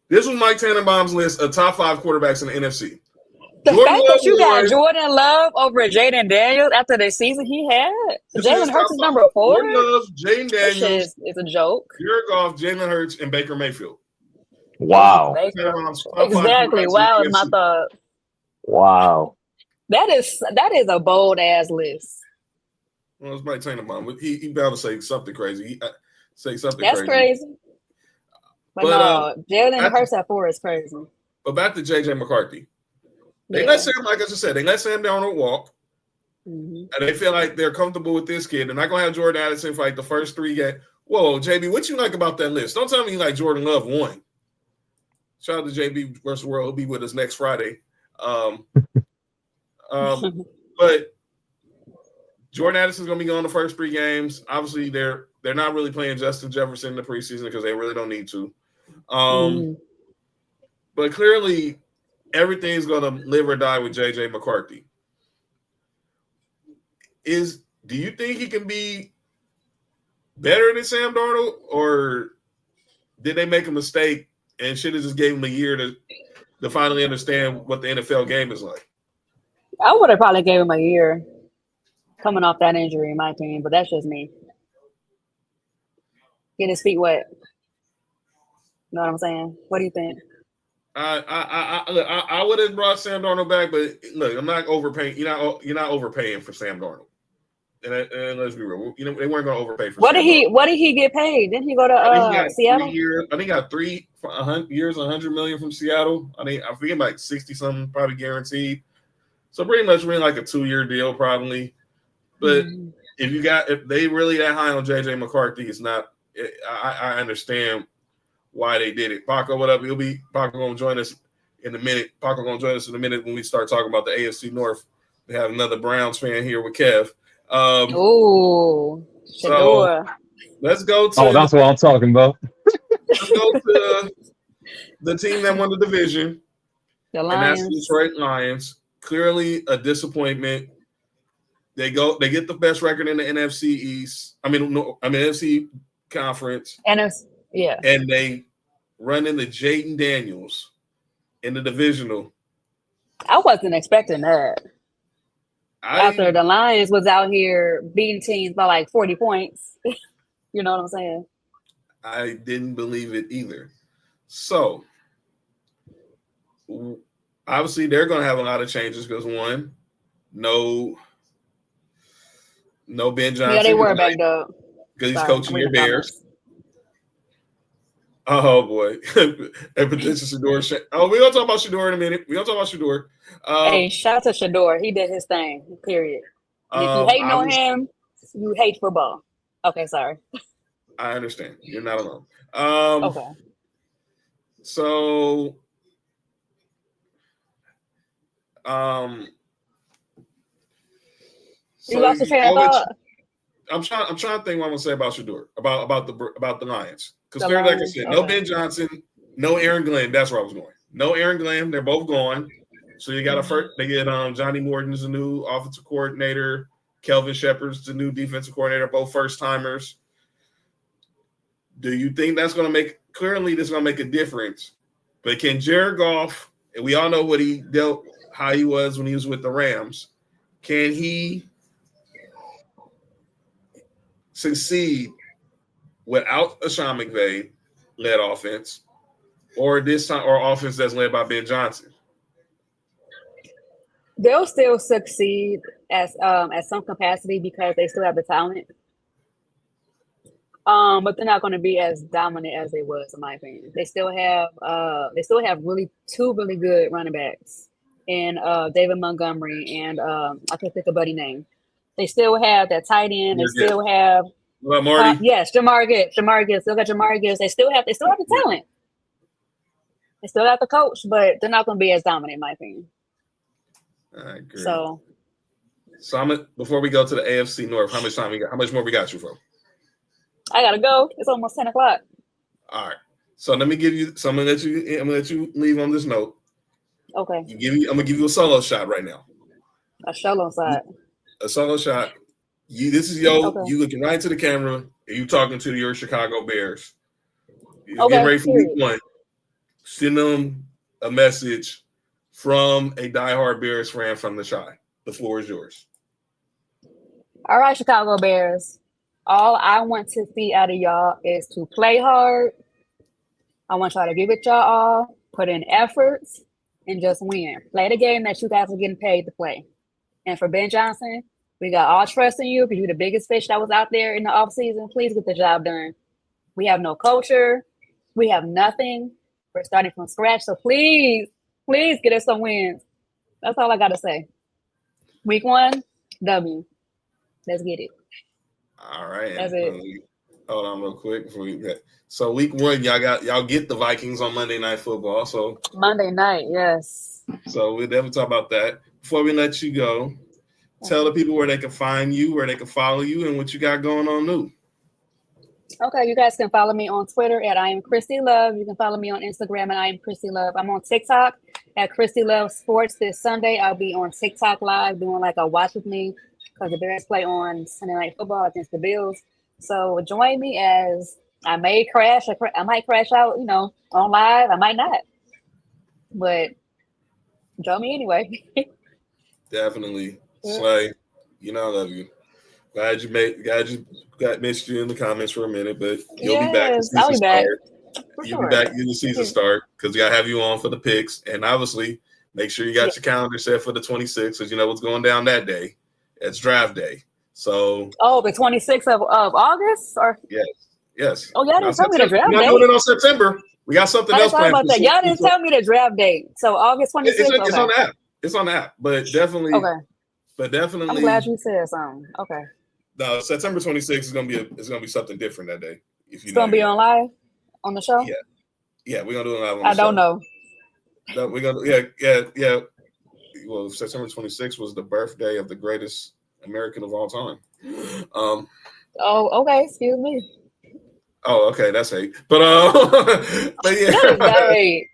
This was Mike Tannenbaum's list of top 5 quarterbacks in the NFC. The fact that you got Jordan Love over Jaden Daniels after the season he had, Jalen Hurts is number 4. Jordan Love, Jaden Daniels, it's a joke. Jared Goff, Jalen Hurts, and Baker Mayfield. Wow. Exactly. Wow is my thought. Wow. That is a bold ass list. Well, it's Mike Tannenbaum. He better to say something crazy. That's crazy. But no, Jalen Hurts at 4 is crazy. But back to J.J. McCarthy. They let Sam, like I just said, they let Sam Darnold walk. And they feel like they're comfortable with this kid. They're not going to have Jordan Addison for like the first 3 games. Whoa, JB, what you like about that list? Don't tell me you like Jordan Love won. Shout out to JB versus World. He'll be with us next Friday. But Jordan Addison's going to be going the first 3 games. Obviously, they're not really playing Justin Jefferson in the preseason because they really don't need to. But clearly, everything's going to live or die with J.J. McCarthy. Do you think he can be better than Sam Darnold, or did they make a mistake and should have just gave him a year to finally understand what the NFL game is like? I would have probably gave him a year coming off that injury, in my opinion, but that's just me. Get his feet wet. You know what I'm saying? What do you think? I would have brought Sam Darnold back, but look, I'm not overpaying. You're not overpaying for Sam Darnold. And let's be real, they weren't going to overpay for. What did he get paid? Didn't he go to Seattle? I think he got 3 years, $100 million from Seattle. I forget, like 60 something, probably guaranteed. So pretty much we're in like a 2-year deal, probably. But if they really that high on JJ McCarthy, it's not. I understand why they did it. Paco, what up? Paco gonna join us in a minute. Paco gonna join us in a minute when we start talking about the AFC North. We have another Browns fan here with Kev. So let's go to. Oh, that's what I'm talking about. Let's go to the team that won the division, the Lions. And that's Detroit Lions. Clearly a disappointment. They get the best record in the NFC East. NFC conference. NFC, yeah. And they run into Jaden Daniels in the divisional. I wasn't expecting that. After the Lions was out here beating teams by like 40 points. You know what I'm saying? I didn't believe it either. So, obviously, they're going to have a lot of changes because, one, no Ben Johnson. Yeah, they were back up. Because he's coaching your Bears. Oh, boy. And potential Shador. We're going to talk about Shador in a minute. Hey, shout out to Shador. He did his thing, period. And if you hating on him, you hate football. Okay, sorry. I understand. You're not alone. Okay. So, you lost the train of thought? I'm trying to think what I'm gonna say about Shador, about the Lions. Because like I said, no Ben Johnson, no Aaron Glenn. That's where I was going. No Aaron Glenn. They're both gone. So you got they get Johnny Morton as a new offensive coordinator. Kelvin Shepard's the new defensive coordinator, both first timers. Do you think that's going to make – clearly this is going to make a difference. But can Jared Goff – and we all know what he dealt – how he was when he was with the Rams. Can he succeed without a Sean McVay-led offense or this time or offense that's led by Ben Johnson? They'll still succeed at some capacity because they still have the talent. But they're not going to be as dominant as they was, in my opinion. They still have two really good running backs in David Montgomery and I can't think of Buddy name. They still have that tight end. They still have Marty. Yes, Jamar Gibbs. Still got Jamar Gibbs. They still have the talent. They still have the coach, but they're not going to be as dominant, in my opinion. I agree. So before we go to the AFC North, how much time we got? How much more we got you for? I gotta go. It's almost 10 o'clock. All right. So let me give you. So I'm gonna let you leave on this note. Okay. I'm gonna give you a solo shot right now. A solo shot. A solo shot. You looking right into the camera and you talking to your Chicago Bears. You're getting ready for week 1. Send them a message from a diehard Bears fan from the Chi. The floor is yours. All right, Chicago Bears. All I want to see out of y'all is to play hard. I want y'all to give it y'all all, put in efforts, and just win. Play the game that you guys are getting paid to play. And for Ben Johnson, we got all trust in you because you're the biggest fish that was out there in the offseason. Please get the job done. We have no culture. We have nothing. We're starting from scratch. So please get us some wins. That's all I got to say. Week 1, W. Let's get it. All right. That's it. Hold on real quick before we get. So week 1, y'all get the Vikings on Monday Night Football. So Monday night, yes. So we'll definitely talk about that. Before we let you go, tell the people where they can find you, where they can follow you, and what you got going on new. Okay, you guys can follow me on Twitter at I am Christy Love. You can follow me on Instagram at I am Christy Love. I'm on TikTok at Christy Love Sports. This Sunday, I'll be on TikTok Live doing like a watch with me because the Bears play on Sunday Night Football against the Bills. So join me as I may crash. I might crash out, on live. I might not. But join me anyway. Definitely. Slay, I love you. Glad you got missed you in the comments for a minute, but you'll be back. I'll be back. You'll be back in the season start because we gotta have you on for the picks. And obviously, make sure you got your calendar set for the 26th because you know what's going down that day. It's draft day. So the 26th of August? Or yes. Oh, y'all didn't tell me the draft date. We're not doing it on September. We got something else planned. About that. Y'all didn't tell me the draft date. So August 26th. It's on the app. It's on the app. But definitely. Okay. But definitely. I'm glad you said something. Okay. No, September 26th is gonna be something different that day. It's gonna be on live on the show. Yeah, we're gonna do it live on the show. I don't know. No, we're gonna yeah. Well, September 26th was the birthday of the greatest American of all time. Oh, okay. Excuse me. Oh, okay, that's hate. But yeah. That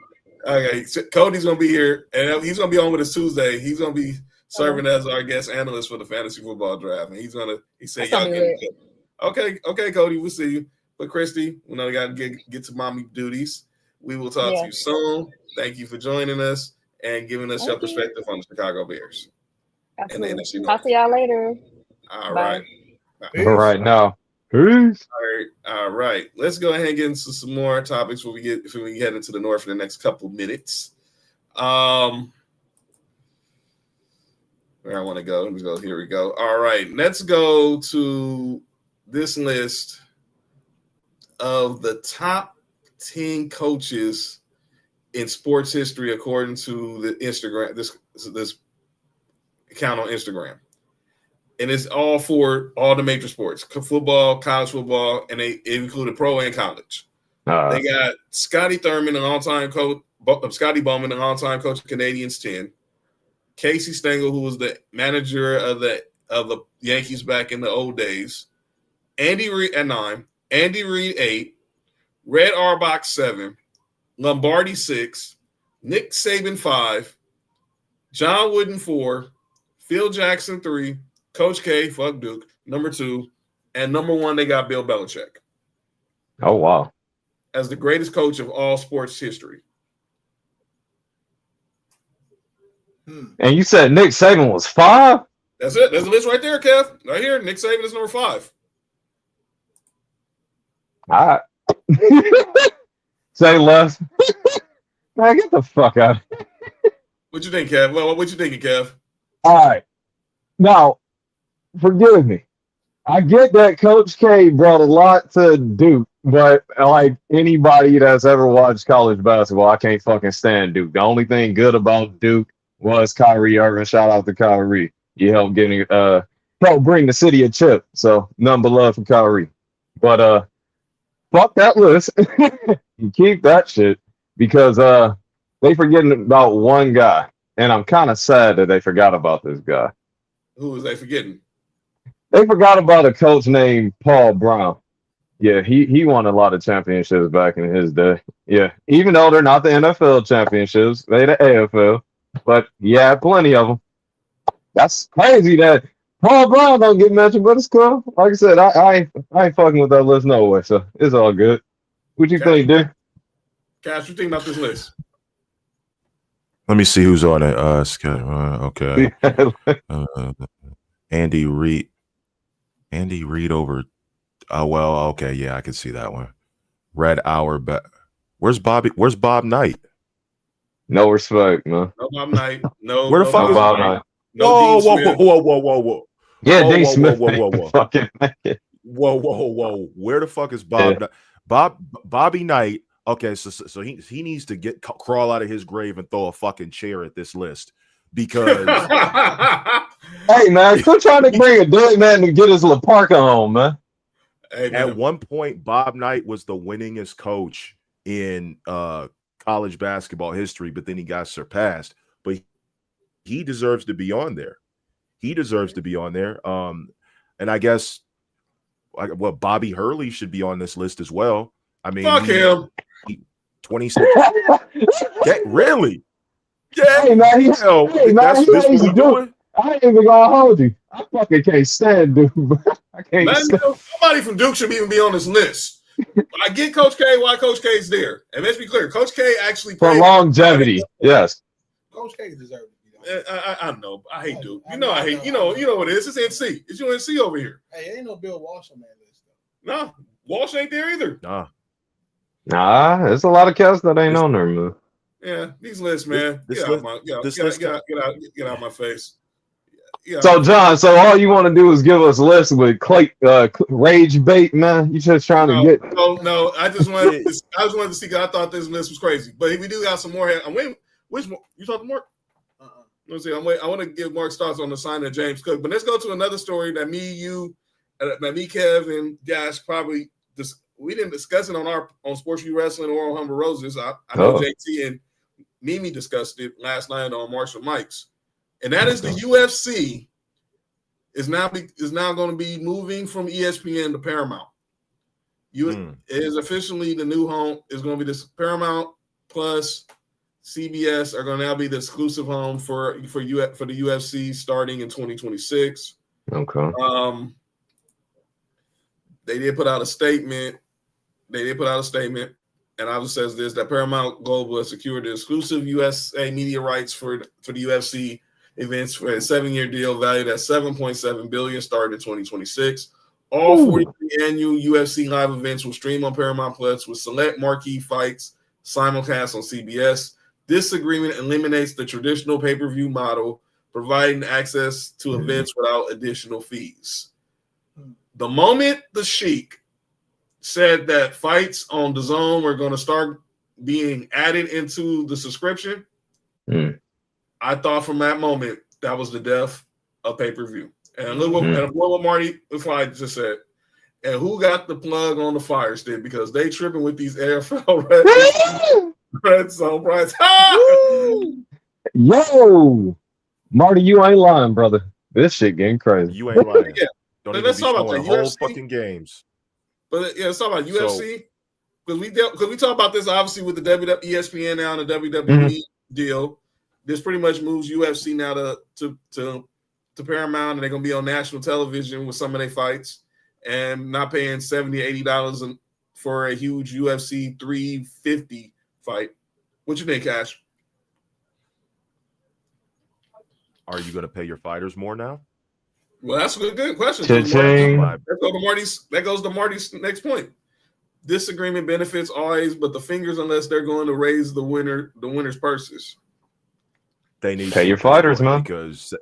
Okay, so Cody's gonna be here, and he's gonna be on with us Tuesday. He's gonna be serving as our guest analyst for the fantasy football draft, and he said y'all get it. Okay, Cody, we'll see you. But Christy, we know we got to get to mommy duties. We will talk to you soon. Thank you for joining us and giving us your perspective on the Chicago Bears. Absolutely. And the NFC North. Talk to y'all later. All right. All right now. Peace. All right. Let's go ahead and get into some more topics when we head into the North in the next couple minutes. Where I want to go. Let's go. Here we go. All right. Let's go to this list of the top 10 coaches in sports history according to the Instagram, this account on Instagram. And it's all for all the major sports, football, college football, and it included pro and college. They got Scotty Thurman, an all-time coach, Scotty Bowman, an all-time coach of Canadians 10. Casey Stengel, who was the manager of the Yankees back in the old days. Andy Reid at 9. Andy Reid 8. Red Auerbach 7. Lombardi 6. Nick Saban 5. John Wooden 4. Phil Jackson 3. Coach K, fuck Duke. Number 2. And number 1, they got Bill Belichick. Oh, wow. As the greatest coach of all sports history. And you said Nick Saban was 5? That's it. There's a list right there, Kev. Right here. Nick Saban is number 5. All right. Say less. Man, get the fuck out. What you think, Kev? Well, what you thinking, Kev? All right. Now, forgive me. I get that Coach K brought a lot to Duke, but like anybody that's ever watched college basketball, I can't fucking stand Duke. The only thing good about Duke was Kyrie Irving. Shout out to Kyrie. You helped help bring the city a chip. So none but love for Kyrie. But fuck that list. You keep that shit because they forgetting about one guy. And I'm kind of sad that they forgot about this guy. Who was they forgetting? They forgot about a coach named Paul Brown. Yeah, he won a lot of championships back in his day. Yeah, even though they're not the NFL championships, they the AFL. But yeah, plenty of them. That's crazy that Paul Brown don't get mentioned, but it's cool. Like I said, I ain't fucking with that list no way, so it's all good. What you think, dude? Cash, what you think about this list? Let me see who's on it. Okay. Andy Reid. Andy Reid over. Oh well, okay, yeah, I can see that one. Red Auerbach. Where's Bob Knight? No respect, man. No Bob Knight. No. Where the fuck is Bob Knight? No. Whoa. Yeah, Dean Smith. Whoa. Fucking Whoa. Where the fuck is Bob? Yeah. Bobby Knight. Okay, so he needs to crawl out of his grave and throw a fucking chair at this list because. Hey man, quit trying to bring a dead man to get his La Parka home, man. Hey, man. At one point, Bob Knight was the winningest coach in college basketball history, but then he got surpassed. But he deserves to be on there. And I guess Bobby Hurley should be on this list as well. I mean, fuck him. 26. Really? Yeah. Hey man, that's what we're doing. I ain't even gonna hold you. I fucking can't stand Duke. I can't stand. Somebody from Duke should even be on this list. I get Coach K why Coach K's there. And let's be clear, Coach K actually for longevity. Yes. Coach K deserves to be on. I know. I hate Duke. I hate. You know what it is. It's NC. It's UNC over here. Hey, ain't no Bill Walsh on that list though. No, Walsh ain't there either. Nah, there's a lot of cats that ain't on there, man. Yeah, these lists, man. Get out my face. Yeah. So, John, all you want to do is give us lists with rage bait, man. You just trying to get? No. I just wanted to see. Cause I thought this list was crazy, but we do got some more. I'm waiting. Which one? You talking to Mark? Let's see. I want to give Mark's thoughts on the signing of James Cook, but let's go to another story that me, Kev, and Josh probably we didn't discuss it on Sports4U Wrestling or on Humble Roses. I know JT and Mimi discussed it last night on Marshall Mike's. And that is the UFC is now going to be moving from ESPN to Paramount. It is officially the new home. Is going to be this Paramount Plus CBS are going to now be the exclusive home for the UFC starting in 2026. Okay. They did put out a statement. And I just says this: that Paramount Global has secured the exclusive USA media rights for the UFC events for a 7-year deal valued at $7.7 billion starting in 2026. All 43 annual UFC live events will stream on Paramount Plus with select marquee fights simulcast on CBS. This agreement eliminates the traditional pay-per-view model, providing access to events without additional fees. The moment the Sheik said that fights on DAZN were going to start being added into the subscription, I thought from that moment that was the death of pay-per-view. And look what Marty Fly just said. And who got the plug on the fire stick? Because they tripping with these AFL red zone price. Yo, Marty, you ain't lying, brother. This shit getting crazy. You ain't lying. Yeah. Don't even let's be talk about showing the whole UFC. fucking games. But let's talk about UFC because we talk about this obviously with the ESPN now and the WWE deal. This pretty much moves UFC now to to Paramount, and they're gonna be on national television with some of their fights, and not paying $70, $80 for a huge UFC 350 fight. What you think, Cash? Are you going to pay your fighters more now? Well, that's a good question. Cha-ching. That goes to Marty's next point. Disagreement benefits always, but the fingers unless they're going to raise the winner's purses. They need Pay to your at this fighters, point, man. because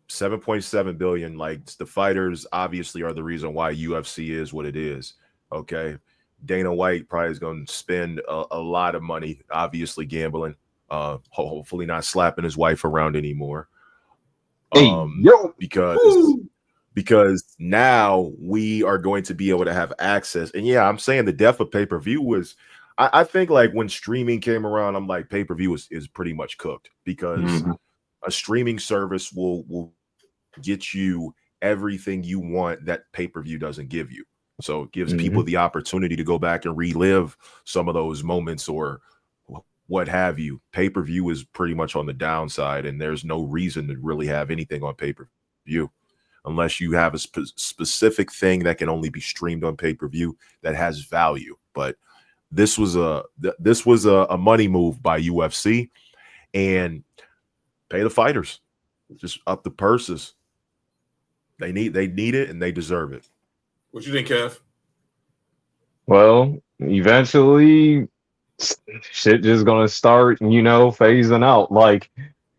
7.7 billion, like, the fighters obviously are the reason why UFC is what it is. Okay. Dana White probably is going to spend a lot of money, obviously gambling, hopefully not slapping his wife around anymore. Because now we are going to be able to have access. And yeah, I'm saying the death of pay-per-view was, I think, like, when streaming came around, I'm like, pay-per-view is pretty much cooked, because a streaming service will get you everything you want that pay-per-view doesn't give you. So it gives people the opportunity to go back and relive some of those moments or what have you. Pay-per-view is pretty much on the downside, and there's no reason to really have anything on pay-per-view unless you have a specific thing that can only be streamed on pay-per-view that has value. But this was a money move by UFC, and pay the fighters, just up the purses. They need it, and they deserve it. What you think, Kev? Well, eventually, shit just gonna start, phasing out. Like,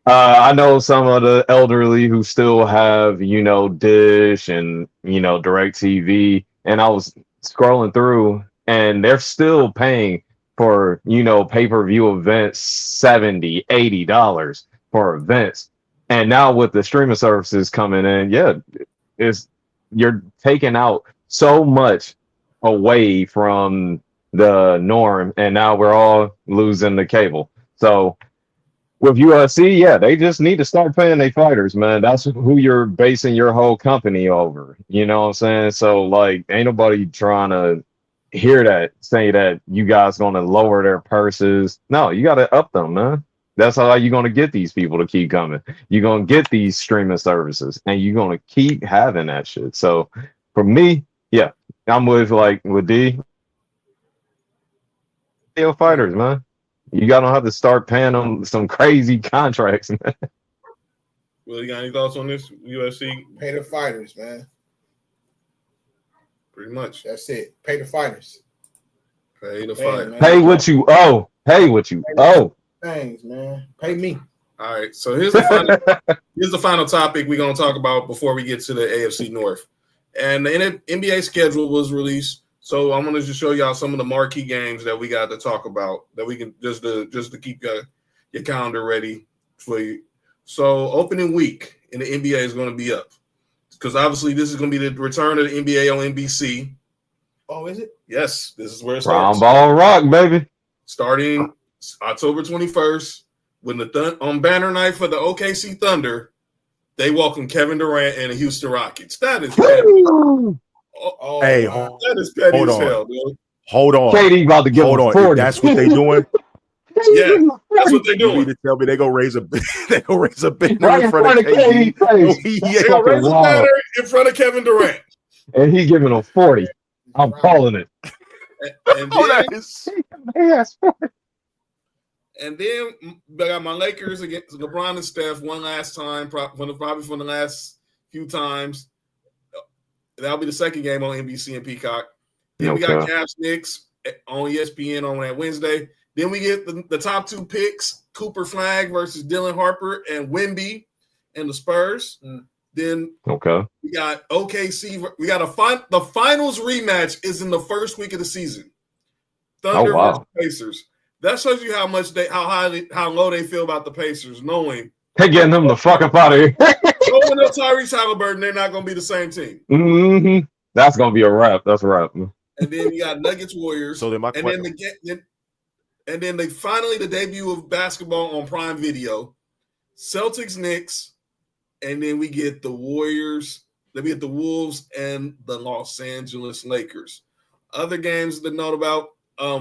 I know some of the elderly who still have, Dish and, DirecTV, and I was scrolling through, and they're still paying for, pay-per-view events, $70, $80 for events. And now with the streaming services coming in, you're taking out so much away from the norm, and now we're all losing the cable. So with UFC, they just need to start paying their fighters, man. That's who you're basing your whole company over. You know what I'm saying? So, like, ain't nobody trying to hear that, say that you guys gonna lower their purses. No, you gotta up them, man. That's how you're gonna get these people to keep coming. You're gonna get these streaming services, and you're gonna keep having that shit. So for me, I'm with D. Fighters, man. You gotta have to start paying them some crazy contracts, man. Will, you got any thoughts on this? UFC? Pay the fighters, man. Pretty much. That's it. Pay the fighters. Pay the fighters. Pay what you owe. Pay what you owe. Thanks, man. Pay me. All right. So here's the final topic we're gonna talk about before we get to the AFC North. And the NBA schedule was released. So I'm going to just show y'all some of the marquee games that we got to talk about that we can just to keep your calendar ready for you. So opening week in the NBA is going to be up because obviously this is going to be the return of the NBA on NBC. Oh, is it? Yes, this is where it starts. Round ball rock, baby. Starting October 21st, when on banner night for the OKC Thunder, they welcome Kevin Durant and the Houston Rockets. That is petty. Hey, that is petty as hell, dude. Hold on. KD about to give him 40. That's what they doing. Yeah, that's what they're doing. You need to tell me they gonna raise a banner Right in front of KD. They gonna raise a banner in front of Kevin Durant, and he giving him 40. I'm calling it. And then I got my Lakers against LeBron and Steph one last time, probably for the last few times. That'll be the second game on NBC and Peacock. Then we got Cavs Knicks on ESPN on that Wednesday. Then we get the top two picks, Cooper Flag versus Dylan Harper and Wemby and the Spurs. Then we got OKC. We got the finals rematch is in the first week of the season. Thunder versus Pacers. That shows you how low they feel about the Pacers, knowing they're getting them the fuck up out of here. Knowing up Tyrese Halliburton, they're not going to be the same team. Mm-hmm. That's going to be a wrap. That's a wrap. And then you got Nuggets Warriors. So then finally the debut of basketball on Prime Video, Celtics Knicks, and then we get the Warriors. Then we get the Wolves and the Los Angeles Lakers. Other games to note about.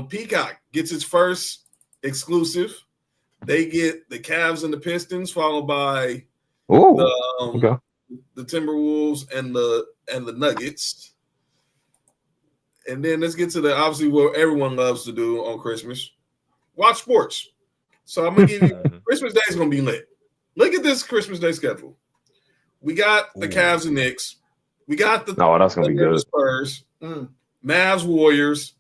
Peacock gets its first exclusive. They get the Cavs and the Pistons, followed by the Timberwolves and the Nuggets. And then let's get to the obviously what everyone loves to do on Christmas. Watch sports. So I'm gonna give you Christmas Day is gonna be lit. Look at this Christmas Day schedule. We got the Cavs and Knicks. We got that's gonna be good. Spurs, Mavs, Warriors,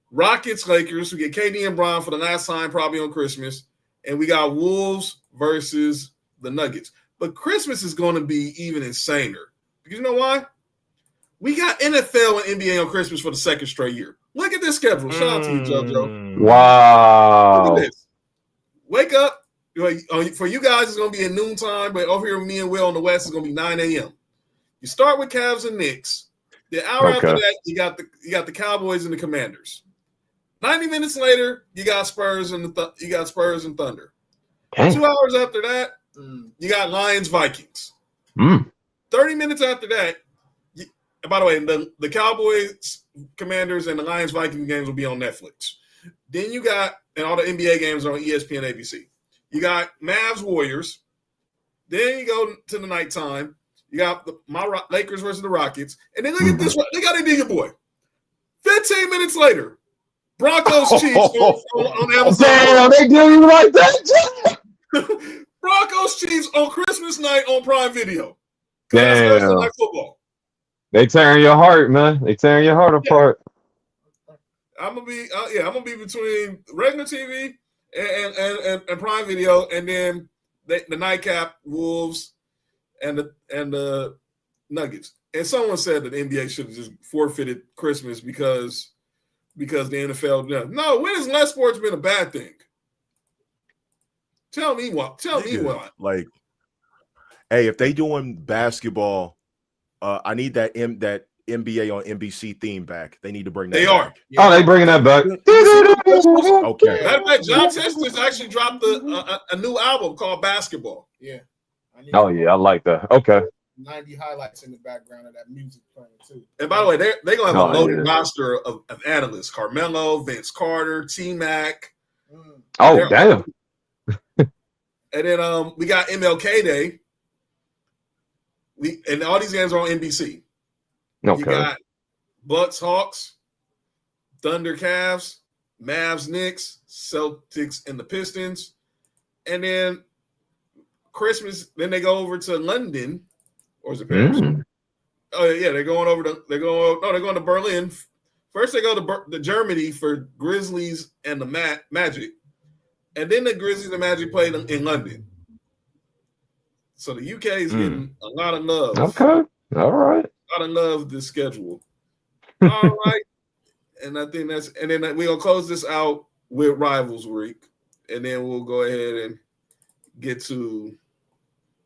Rockets, Lakers. We get KD and Bron for the last time probably on Christmas, and we got Wolves versus the Nuggets. But Christmas is going to be even insaner because you know why? We got NFL and NBA on Christmas for the second straight year. Look at this schedule. Shout out to you, JoJo. Wow. Look at this. Wake up. For you guys, it's going to be at noontime, but over here with me and Will on the West, it's going to be 9 a.m. You start with Cavs and Knicks. The hour after that, you got the Cowboys and the Commanders. 90 minutes later, you got Spurs and Thunder. 2 hours after that, you got Lions Vikings. 30 minutes after that, by the way, the Cowboys, Commanders, and the Lions Vikings games will be on Netflix. Then you got, and all the NBA games are on ESPN ABC. You got Mavs Warriors. Then you go to the nighttime. You got my Lakers versus the Rockets. And then look at this one. They got a digger boy. 15 minutes later, Broncos Chiefs on Amazon. Damn, they do you like that? Broncos Chiefs on Christmas night on Prime Video. Damn. That's like football. They tearing your heart, man. They tearing your heart apart. I'm gonna be between regular TV and Prime Video, and then the nightcap Wolves and the Nuggets. And someone said that the NBA should have just forfeited Christmas because the NFL. No, when has less sports been a bad thing? Tell me what. Like, hey, if they doing basketball, I need that NBA on NBC theme back. They need to bring that. They back. are. Oh, they bringing that back. Okay. Matter of fact, John Tester's actually dropped a new album called Basketball. Yeah. Oh yeah, I like that. Okay. 90 highlights in the background of that music playing too. And by the way, they're gonna have a loaded roster of analysts: Carmelo, Vince Carter, T-Mac. Oh damn. And then we got MLK Day. And all these games are on NBC. Okay. You got Bucks, Hawks, Thunder, Cavs, Mavs, Knicks, Celtics, and the Pistons. And then Christmas, then they go over to London, or is it Paris? Oh yeah, they're going to Berlin. First they go to Germany for Grizzlies and the Magic, and then the Grizzlies and Magic played in London. So the UK is getting a lot of love. Okay, all right. A lot of love this schedule. All right, and I think and then we're gonna close this out with Rivals Week, and then we'll go ahead and get to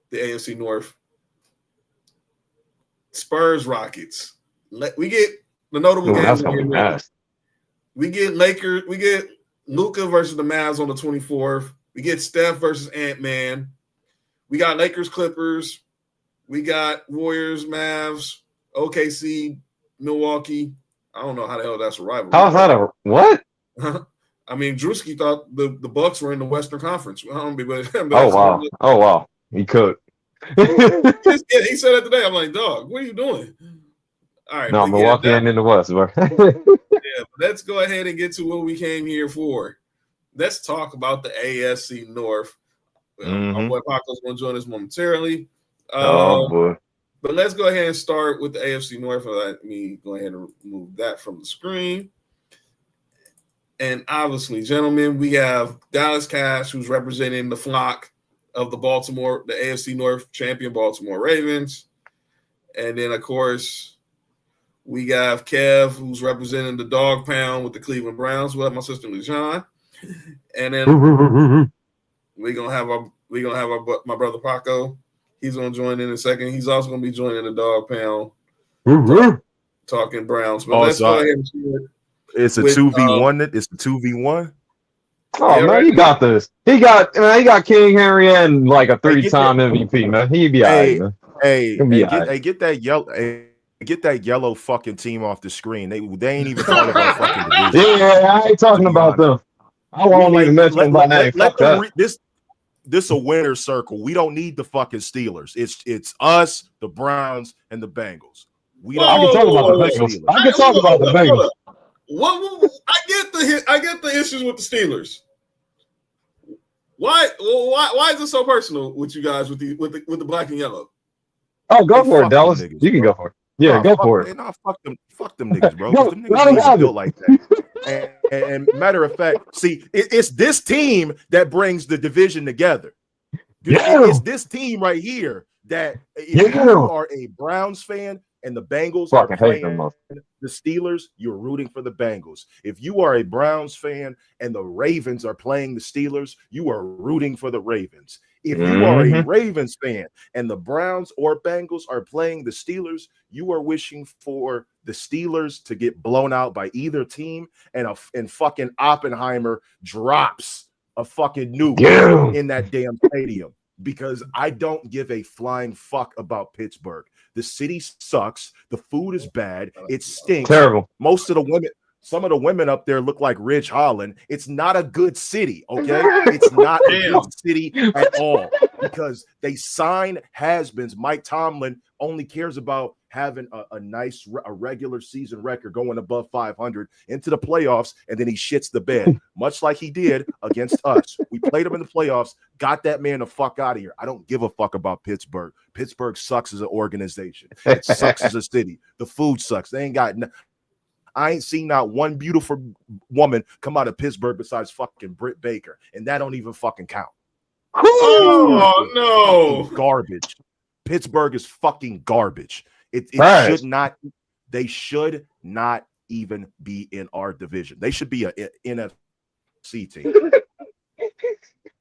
the AFC North. Spurs Rockets. We get the notable games. That's gonna be nice. We get Lakers. We get Luka versus the Mavs on the 24th. We get Steph versus Ant-Man. We got Lakers Clippers. We got Warriors Mavs. OKC Milwaukee. I don't know how the hell that's a rivalry. How's that what? I mean, Drewski thought the Bucks were in the Western Conference. Oh wow. He could. He said that today. I'm like, dog, what are you doing? All right. No, Milwaukee ain't in the West, bro. Yeah, let's go ahead and get to what we came here for. Let's talk about the AFC North. My boy Paco's going to join us momentarily. Oh boy. But let's go ahead and start with the AFC North. Let me go ahead and remove that from the screen. And obviously, gentlemen, we have Dallas Cash, who's representing the flock of the AFC North champion Baltimore Ravens. And then, of course, we got Kev, who's representing the Dog Pound with the Cleveland Browns. We have my sister LeJean. And then we're gonna have my brother Paco. He's gonna join in a second. He's also gonna be joining the Dog Pound, talking Browns. But let's go ahead and do it. It's a 2v1. It's a 2v1. Oh yeah, man, you got this. He got King Henry and like a 3-time MVP, man. He'd be all right, man. Get that yellow fucking team off the screen. They ain't even talking about fucking division. Yeah, I ain't talking about them. I won't even mention them by name. a winner's circle. We don't need the fucking Steelers. It's us, the Browns, and the Bengals. I can talk about the Bengals. I can talk about the Bengals. I get the issues with the Steelers. Why is it so personal with you guys with the black and yellow? Oh, go for it, Dallas. Niggas, you can go for it. Yeah, go for it. Nah, fuck them niggas, bro. Them niggas ain't built like that. And matter of fact, see, it's this team that brings the division together. It's this team right here that if you are a Browns fan and the Bengals are playing the Steelers, you're rooting for the Bengals. If you are a Browns fan and the Ravens are playing the Steelers, you are rooting for the Ravens. If you are a Ravens fan and the Browns or Bengals are playing the Steelers, you are wishing for the Steelers to get blown out by either team, and fucking Oppenheimer drops a fucking nuke in that damn stadium, because I don't give a flying fuck about Pittsburgh. The city sucks. The food is bad. It stinks. Terrible. Some of the women up there look like Ridge Holland. It's not a good city, okay? It's not a good city at all, because they sign has-beens. Mike Tomlin only cares about having a nice regular season record, going above 500 into the playoffs, and then he shits the bed, much like he did against us. We played him in the playoffs, got that man the fuck out of here. I don't give a fuck about Pittsburgh. Pittsburgh sucks as an organization. It sucks as a city. The food sucks. They ain't got I ain't seen not one beautiful woman come out of Pittsburgh besides fucking Britt Baker, and that don't even fucking count. Oh, no. Garbage. Pittsburgh is fucking garbage. It should not. They should not even be in our division. They should be a NFC team.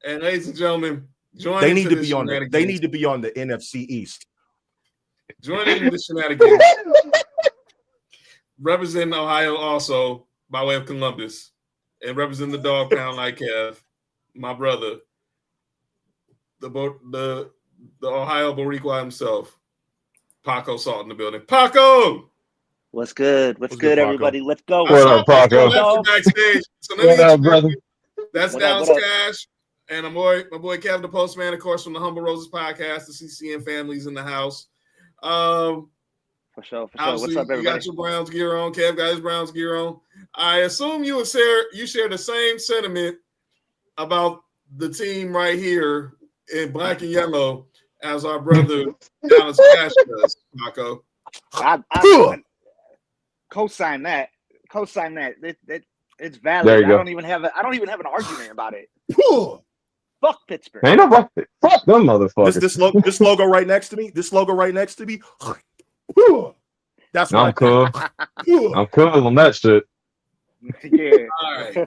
And ladies and gentlemen, they need to be on the NFC East. Joining the shenanigans. Representing Ohio also by way of Columbus, and representing the dog pound like Kev, my brother, the Ohio Boricua himself, Paco Salt in the building. Paco, what's good? What's good, everybody? Let's go. What up, Paco? Backstage. So what up, brother? That's Dallas Cash, and my boy Kev, the Postman, of course, from the Humble Roses podcast. The CCN family's in the house. For sure. What's up, everybody? You got your Browns gear on. Kev got his Browns gear on. I assume you share the same sentiment about the team right here in black and yellow as our brother Dallas Cash does, Paco. I co-sign that. It's valid. There you go. I don't even have an argument about it. Fuck Pittsburgh. Ain't nobody. Fuck them motherfuckers. This logo right next to me. That's I'm cool. I'm cool on that shit. Yeah. All right. So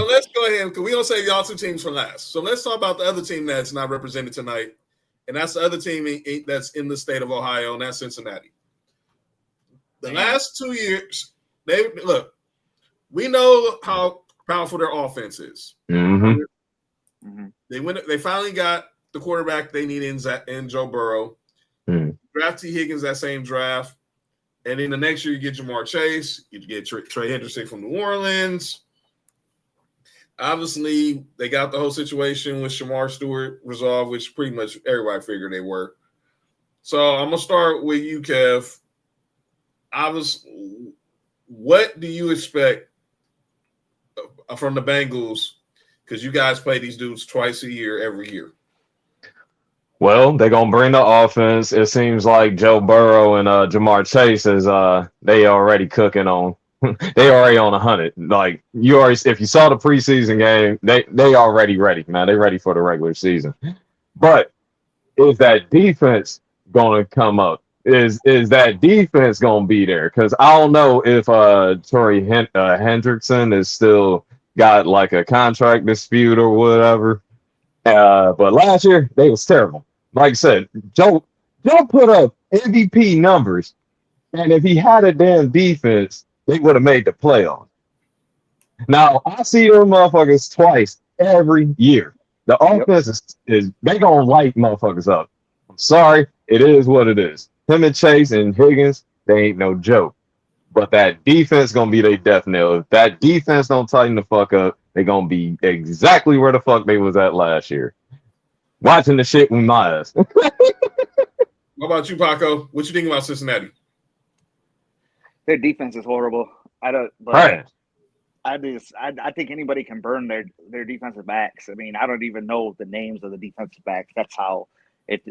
let's go ahead, because we're going to save y'all two teams for last. So let's talk about the other team that's not represented tonight. And that's the other team that's in the state of Ohio, and that's Cincinnati. The last 2 years, we know how powerful their offense is. Mm-hmm. They finally got the quarterback they need in Joe Burrow. Draft T. Higgins that same draft. And then the next year you get Jamar Chase. You get Trey Hendrickson from New Orleans. Obviously, they got the whole situation with Shamar Stewart resolved, which pretty much everybody figured they were. So I'm going to start with you, Kev. What do you expect from the Bengals? Because you guys play these dudes twice a year, every year. Well, they're gonna bring the offense. It seems like Joe Burrow and Jamar Chase is they already cooking on. They already on 100. Like if you saw the preseason game, they already ready, man. They ready for the regular season. But is that defense gonna come up? Is that defense gonna be there? Because I don't know if Torrey Hendrickson is still got like a contract dispute or whatever. But last year they was terrible. Like I said, Joe put up MVP numbers, and if he had a damn defense, they would have made the playoffs. Now I see them motherfuckers twice every year. The offense is they gonna light motherfuckers up. I'm sorry, it is what it is. Him and Chase and Higgins, they ain't no joke. But that defense gonna be their death nail. If that defense don't tighten the fuck up, they gonna be exactly where the fuck they was at last year. Watching the shit with my eyes. What about you, Paco? What you think about Cincinnati? Their defense is horrible. I don't. But Right. I think anybody can burn their defensive backs. I mean, I don't even know the names of the defensive backs. That's how it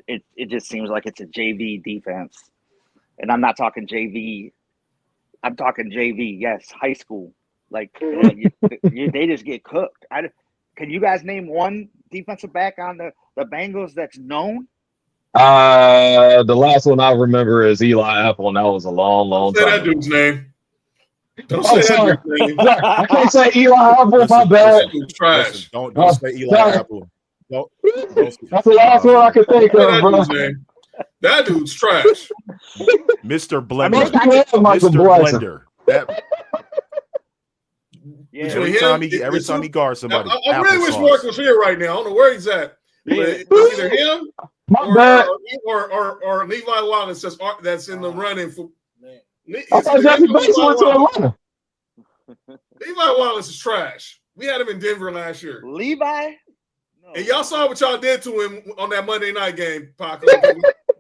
just seems like it's a JV defense. And I'm not talking JV. I'm talking JV. Yes, high school. Like they just get cooked. Can you guys name one defensive back on the Bengals that's known? The last one I remember is Eli Apple, and that was a long Say time. that dude's name. Don't Oh, say sorry. that dude's name. I can't say Eli Apple. My bad. That dude's trash. Don't say Eli sorry. Apple. That's the last one I can think Say of, that bro. dude's name. That dude's trash. Mr. I mean, Blender. Michael Mr. Bryson. Blender. That, Yeah. Between every time he guards somebody. I really wish applesauce. Mark was here right now. I don't know where he's at. But it's either him My bad. or Levi Wallace that's in the running for. I thought Jesse Bates went to Atlanta. Levi Wallace is trash. We had him in Denver last year. Levi? No. And y'all saw what y'all did to him on that Monday night game, Paco.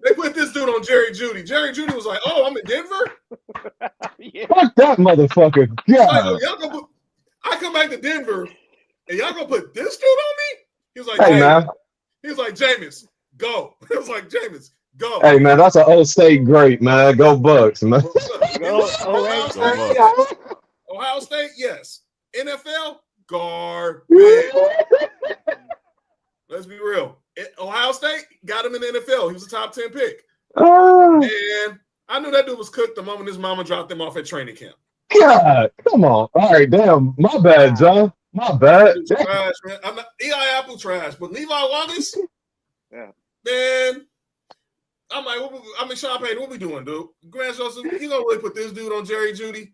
They put this dude on Jerry Jeudy. Jerry Jeudy was like, "Oh, I'm in Denver." Yeah. Fuck that motherfucker. Like, God. y'all gonna put, I come back to Denver, and y'all gonna put this dude on me? He was like, Hey, Jameis. man. He was like, Jameis, go. He was like, Jameis, go. Hey, man, that's an old state great, man. Go Bucks, man. Ohio State, Go yes. Ohio State, yes. NFL, garbage. Let's be real. Ohio State got him in the NFL. He was a top 10 pick. And I knew that dude was cooked the moment his mama dropped him off at training camp. God, come on. All right, damn. My bad, John. My bad. Trash, man. I'm not Eli Apple trash, but Levi Wallace, Yeah. man. I'm like, Sean Payton, what we doing, dude? Grant Joseph, you gonna really put this dude on Jerry Jeudy?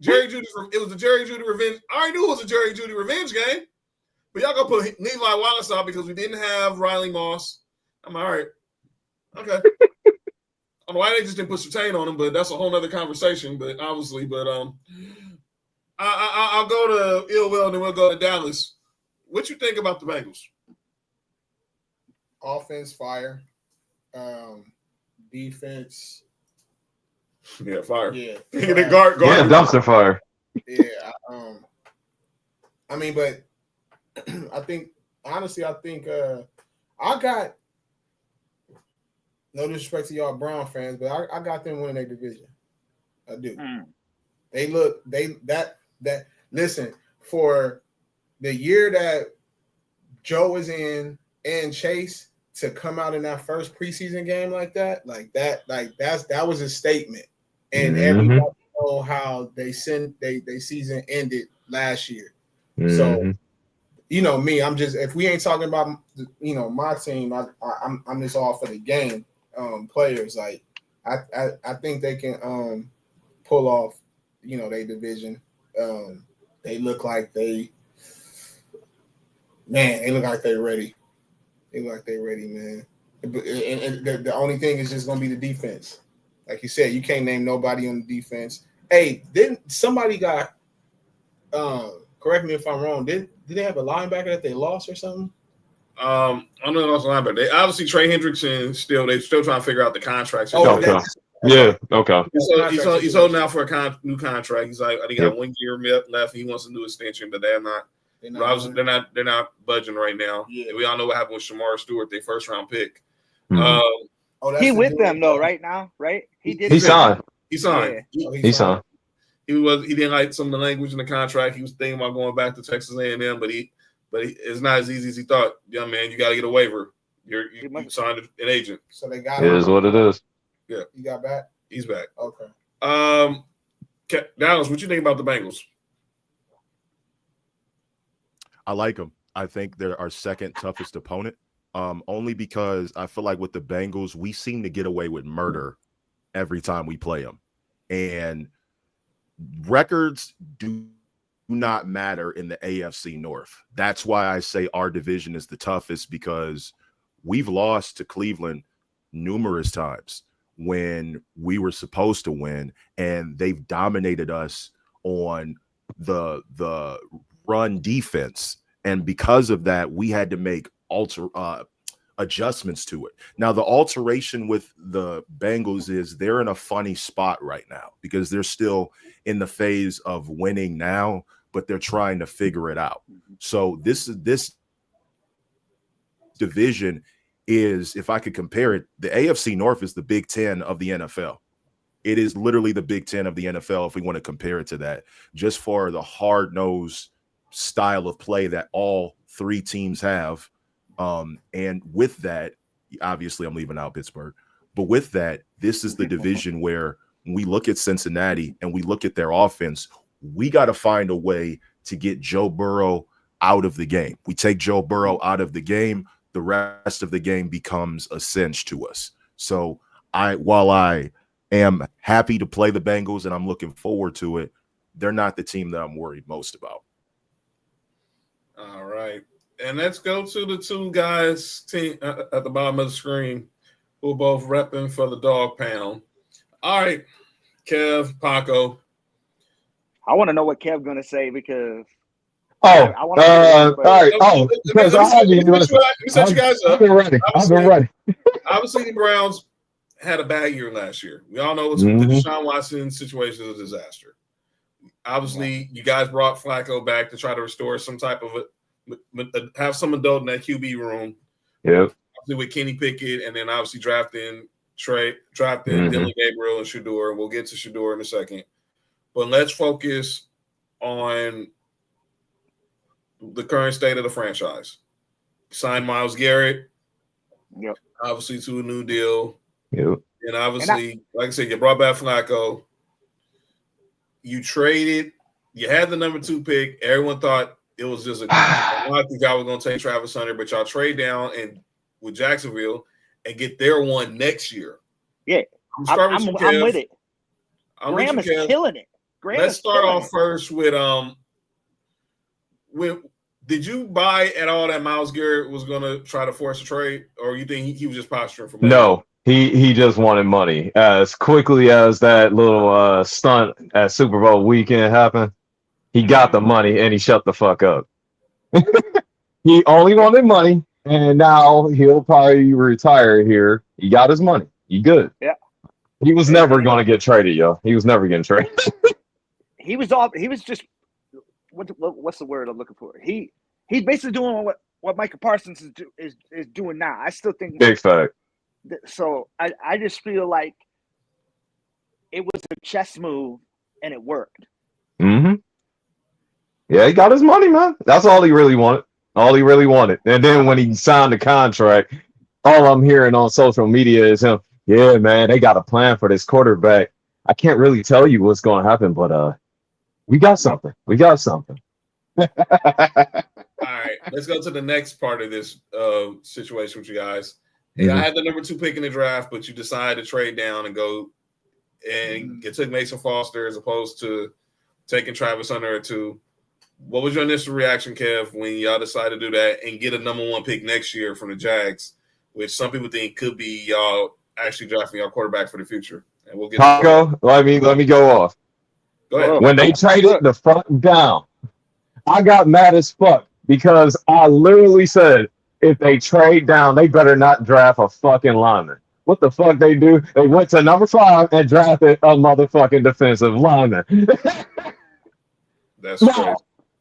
It was a Jerry Jeudy revenge. I already knew it was a Jerry Jeudy revenge game, but y'all gonna put Levi Wallace out because we didn't have Riley Moss. I'm like, all right, okay. I don't know why they just didn't put Surtain on him, but that's a whole nother conversation. But obviously, I'll go to Illwell and then we'll go to Dallas. What you think about the Bengals? Offense, fire. Defense. Yeah, fire. Yeah. The guard. Yeah, dumpster fire. Yeah. I mean, but I think honestly, I got no disrespect to y'all Brown fans, but I got them winning their division. I do. Listen, for the year that Joe was in and Chase to come out in that first preseason game that was a statement. And everybody know how they season ended last year. So, you know me, I'm just, if we ain't talking about, you know, my team, I'm just all for the game players. Like I think they can pull off, you know, their division. They look like they're ready. They look like they're ready, man. And the only thing is just gonna be the defense. Like you said, you can't name nobody on the defense. Hey, didn't somebody got correct me if I'm wrong, did they have a linebacker that they lost or something? I don't know if that's a linebacker. They obviously Trey Hendrickson they're still trying to figure out the contract. Oh, okay. Yeah, okay. He's holding out for a new contract. He's like, he got 1 year left. He wants a new extension, but they're not budging right now. Yeah. And we all know what happened with Shamar Stewart, their first round pick. He with them though right now, right? He signed. He signed. Yeah. He signed. He didn't like some of the language in the contract. He was thinking about going back to Texas A&M, but it's not as easy as he thought. Young man, you got to get a waiver. You signed an agent. So they got it. Is what it is. Yeah. You got back? He's back. Okay. Dallas, what you think about the Bengals? I like them. I think they're our second toughest opponent. Only because I feel like with the Bengals, we seem to get away with murder every time we play them. And records do not matter in the AFC North. That's why I say our division is the toughest, because we've lost to Cleveland numerous times when we were supposed to win, and they've dominated us on the run defense. And because of that, we had to make adjustments to it. Now, the alteration with the Bengals is they're in a funny spot right now because they're still in the phase of winning now, but they're trying to figure it out. So this division is, if I could compare it, the AFC North is the Big Ten of the NFL. It is literally the Big Ten of the NFL if we want to compare it to that, just for the hard-nosed style of play that all three teams have. And with that, obviously I'm leaving out Pittsburgh, but with that, this is the division where when we look at Cincinnati and we look at their offense, we got to find a way to get Joe Burrow out of the game. We take Joe Burrow out of the game, the rest of the game becomes a cinch to us. So while I am happy to play the Bengals and I'm looking forward to it, they're not the team that I'm worried most about. All right. And let's go to the two guys team at the bottom of the screen who are both repping for the dog pound. All right, Kev, Paco. I want to know what Kev's going to say because all right. Oh, because let me set you guys up. I've been ready. Obviously, the Browns had a bad year last year. We all know the Deshaun Watson situation is a disaster. Obviously, you guys brought Flacco back to try to restore some type of have some adult in that QB room. Yep. Obviously with Kenny Pickett, and then obviously drafting Dylan Gabriel and Shador. We'll get to Shador in a second. But let's focus on the current state of the franchise. Signed Myles Garrett. Yep. Obviously to a new deal. Yep. And obviously, like I said, you brought back Flacco. You traded. You had the number 2 pick. Everyone thought it was just I think y'all were going to take Travis Hunter, but y'all trade down and with Jacksonville and get their one next year. Yeah, I'm with it. Graham is killing it. Let's start off first with did you buy at all that Myles Garrett was going to try to force a trade, or you think he was just posturing for money? No, he just wanted money. As quickly as that little stunt at Super Bowl weekend happened, he got the money and he shut the fuck up. He only wanted money, and now he'll probably retire here. He got his money. He good. Yeah. He was never going to get traded, yo. He was never getting traded. He was just what's the word I'm looking for? He's basically doing what Micah Parsons is doing now. I still think big fact. So I just feel like it was a chess move and it worked. Mm-hmm. Yeah, he got his money, man. That's all he really wanted. And then when he signed the contract, all I'm hearing on social media is him, yeah, man, they got a plan for this quarterback. I can't really tell you what's going to happen, but we got something. All right, let's go to the next part of this situation with you guys. Hey, I had the number 2 pick in the draft, but you decided to trade down and go and you took Mason Foster as opposed to taking Travis Hunter at 2. What was your initial reaction, Kev, when y'all decided to do that and get a number 1 pick next year from the Jags, which some people think could be y'all actually drafting y'all quarterback for the future? And we'll get Paco, let me go off. Go ahead. When they traded the front down, I got mad as fuck because I literally said, if they trade down, they better not draft a fucking lineman. What the fuck they do? They went to number 5 and drafted a motherfucking defensive lineman. That's crazy.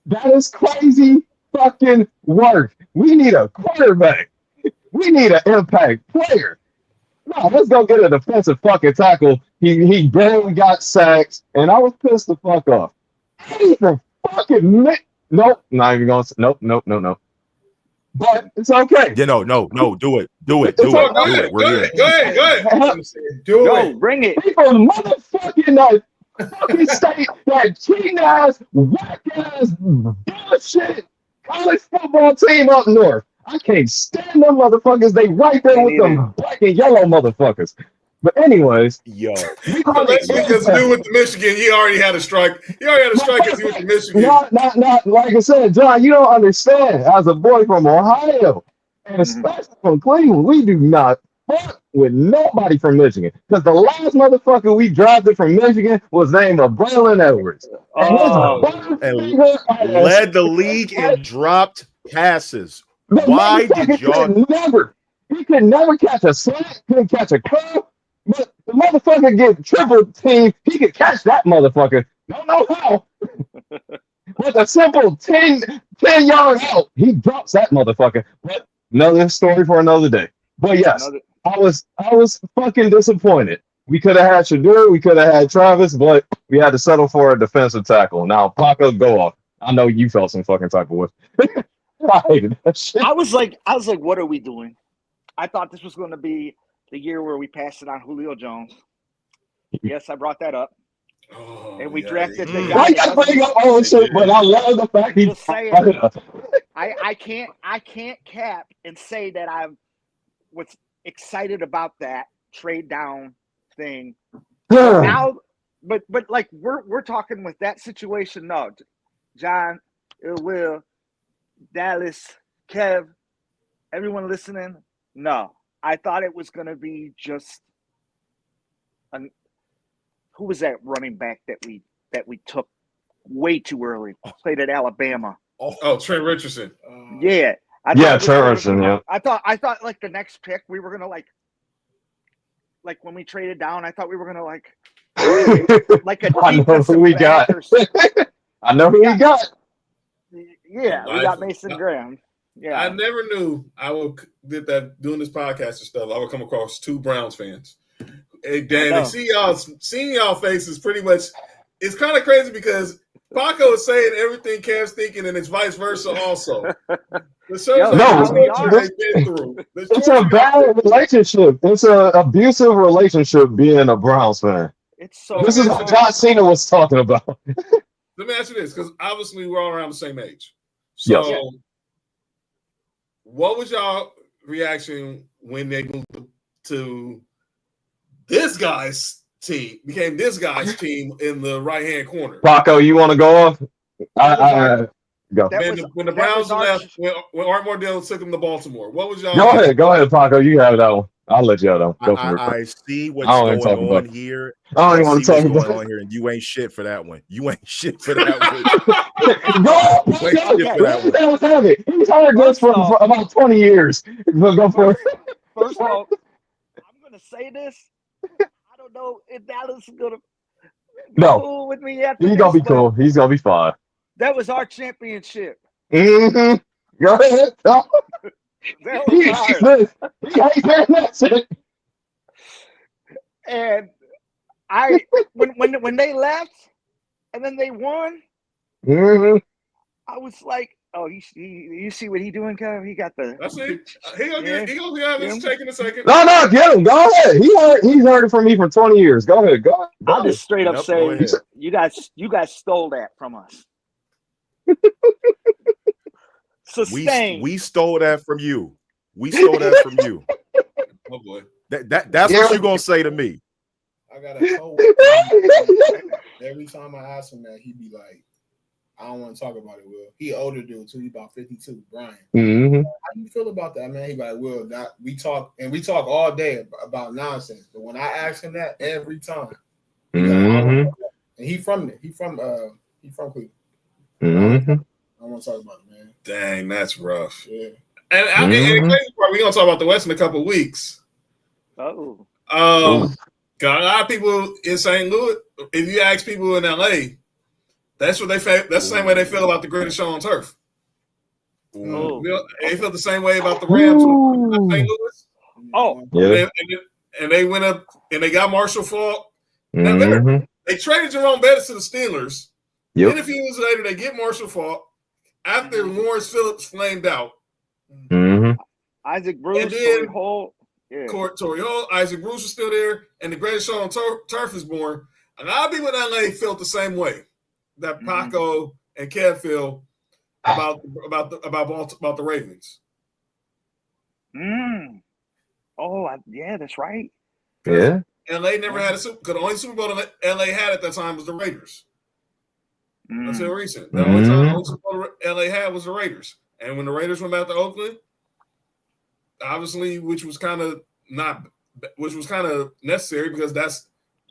That is crazy fucking work. We need a quarterback. We need an impact player. No, let's go get a defensive fucking tackle. He barely got sacks, and I was pissed the fuck off. Nope, not even going to. Nope. But it's okay. Yeah, no, do it. Go ahead. Do it. Bring it. People motherfucking fucking state that cheating ass, whack ass, bullshit college football team up north. I can't stand them motherfuckers. They right there with them black and yellow motherfuckers. But anyways, because dude with the Michigan, he already had a strike. He already had a strike because he was Michigan. Not like I said, John. You don't understand. As a boy from Ohio, and especially from Cleveland, we do not fuck with nobody from Michigan. Because the last motherfucker we drafted from Michigan was named Braylon Edwards. And led the league in dropped passes. Why did y'all never He could never catch a sack, couldn't catch a curl, but the motherfucker get triple team. He could catch that motherfucker. Don't know how. With a simple 10-yard out, he drops that motherfucker. But another story for another day. But yes, I was fucking disappointed. We could have had Shadur, we could have had Travis, but we had to settle for a defensive tackle. Now, Paco, go off. I know you felt some fucking type of way. I hated that shit. I was like, what are we doing? I thought this was going to be the year where we passed it on Julio Jones. Yes, I brought that up. Oh, and we drafted the guy. I got to bring up all this shit, but I love the fact he. Just saying, I can't cap and say that I was excited about that trade down thing. Now, but like we're talking with that situation. No, John, Will, Dallas, Kev, everyone listening. No, I thought it was going to be just who was that running back that we took way too early? Played at Alabama. Oh, Trent Richardson. Yeah. Trent Richardson. Yeah. I thought like the next pick we were gonna like when we traded down. I thought we were gonna like a I know who we got. I know who we got. Yeah, we got Mason Graham. Yeah, I never knew I would did that doing this podcast and stuff. I would come across two Browns fans. Hey, Dan, and seeing y'all faces pretty much, it's kind of crazy because Paco is saying everything Cam's thinking, and it's vice versa also. It's a bad relationship. It's an abusive relationship being a Browns fan. This is what John Cena was talking about. Let me ask you this, because obviously we're all around the same age. So, what was y'all reaction when they moved to this guy's team, became this guy's team in the right-hand corner? Paco, you want to go off? Go. When the Browns left, when Art Mordell took them to Baltimore, what was y'all? Go ahead, Paco. You have that one. I'll let you have that one. Go for it. I see what's going on here. I don't want to talk about on here, and you ain't shit for that one. You ain't shit for that one. Go have it. He's heard this for about 20 years. Go for it. First of all, I'm going to say this. I don't know if Dallas is going to be cool with me after He's going to be cool. He's going to be fine. That was our championship. Mm-hmm. Go ahead. And when they left and then they won, I was like, "Oh, you see what he doing, Kev? He got the." That's it. He gonna have this taking a second. No, get him. Go ahead. He's heard it from me for 20 years. Go ahead. Go ahead. I'll just straight up say, you guys stole that from us. We stole that from you. We stole that from you. Oh boy. That's what you gonna say to me. I got a coworker. Every time I ask him that, he be like, I don't want to talk about it, Will. He older dude too. He about 52, Brian. Mm-hmm. How do you feel about that, man? He like, Will, we talk all day about nonsense. But when I ask him that every time, and he from Cleveland. Mm-hmm. I don't want to talk about it, man. Dang, that's rough. Yeah. And I mean, and the crazy part, we're gonna talk about the West in a couple of weeks. Oh. Got a lot of people in St. Louis. If you ask people in LA, that's what they feel. That's the same way they feel about the greatest show on turf. They feel the same way about the Rams in St. Louis. Oh, yeah. And they went up and they got Marshall Faulk. They traded Jerome Bettis to the Steelers. Yep. Then a few years later, they get Marshall Faulk after Lawrence Phillips flamed out. Isaac Bruce, Torrey Holt. Yeah. Torrey Holt, Isaac Bruce was still there, and the greatest show on turf is born. A lot of people in LA felt the same way that Paco and Kev feel about the Ravens. Oh, yeah, that's right. Yeah. LA never had a Super Bowl. The only Super Bowl that LA had at that time was the Raiders. Until recent. The only Super Bowl LA had was the Raiders. And when the Raiders went back to Oakland, obviously, which was kind of necessary because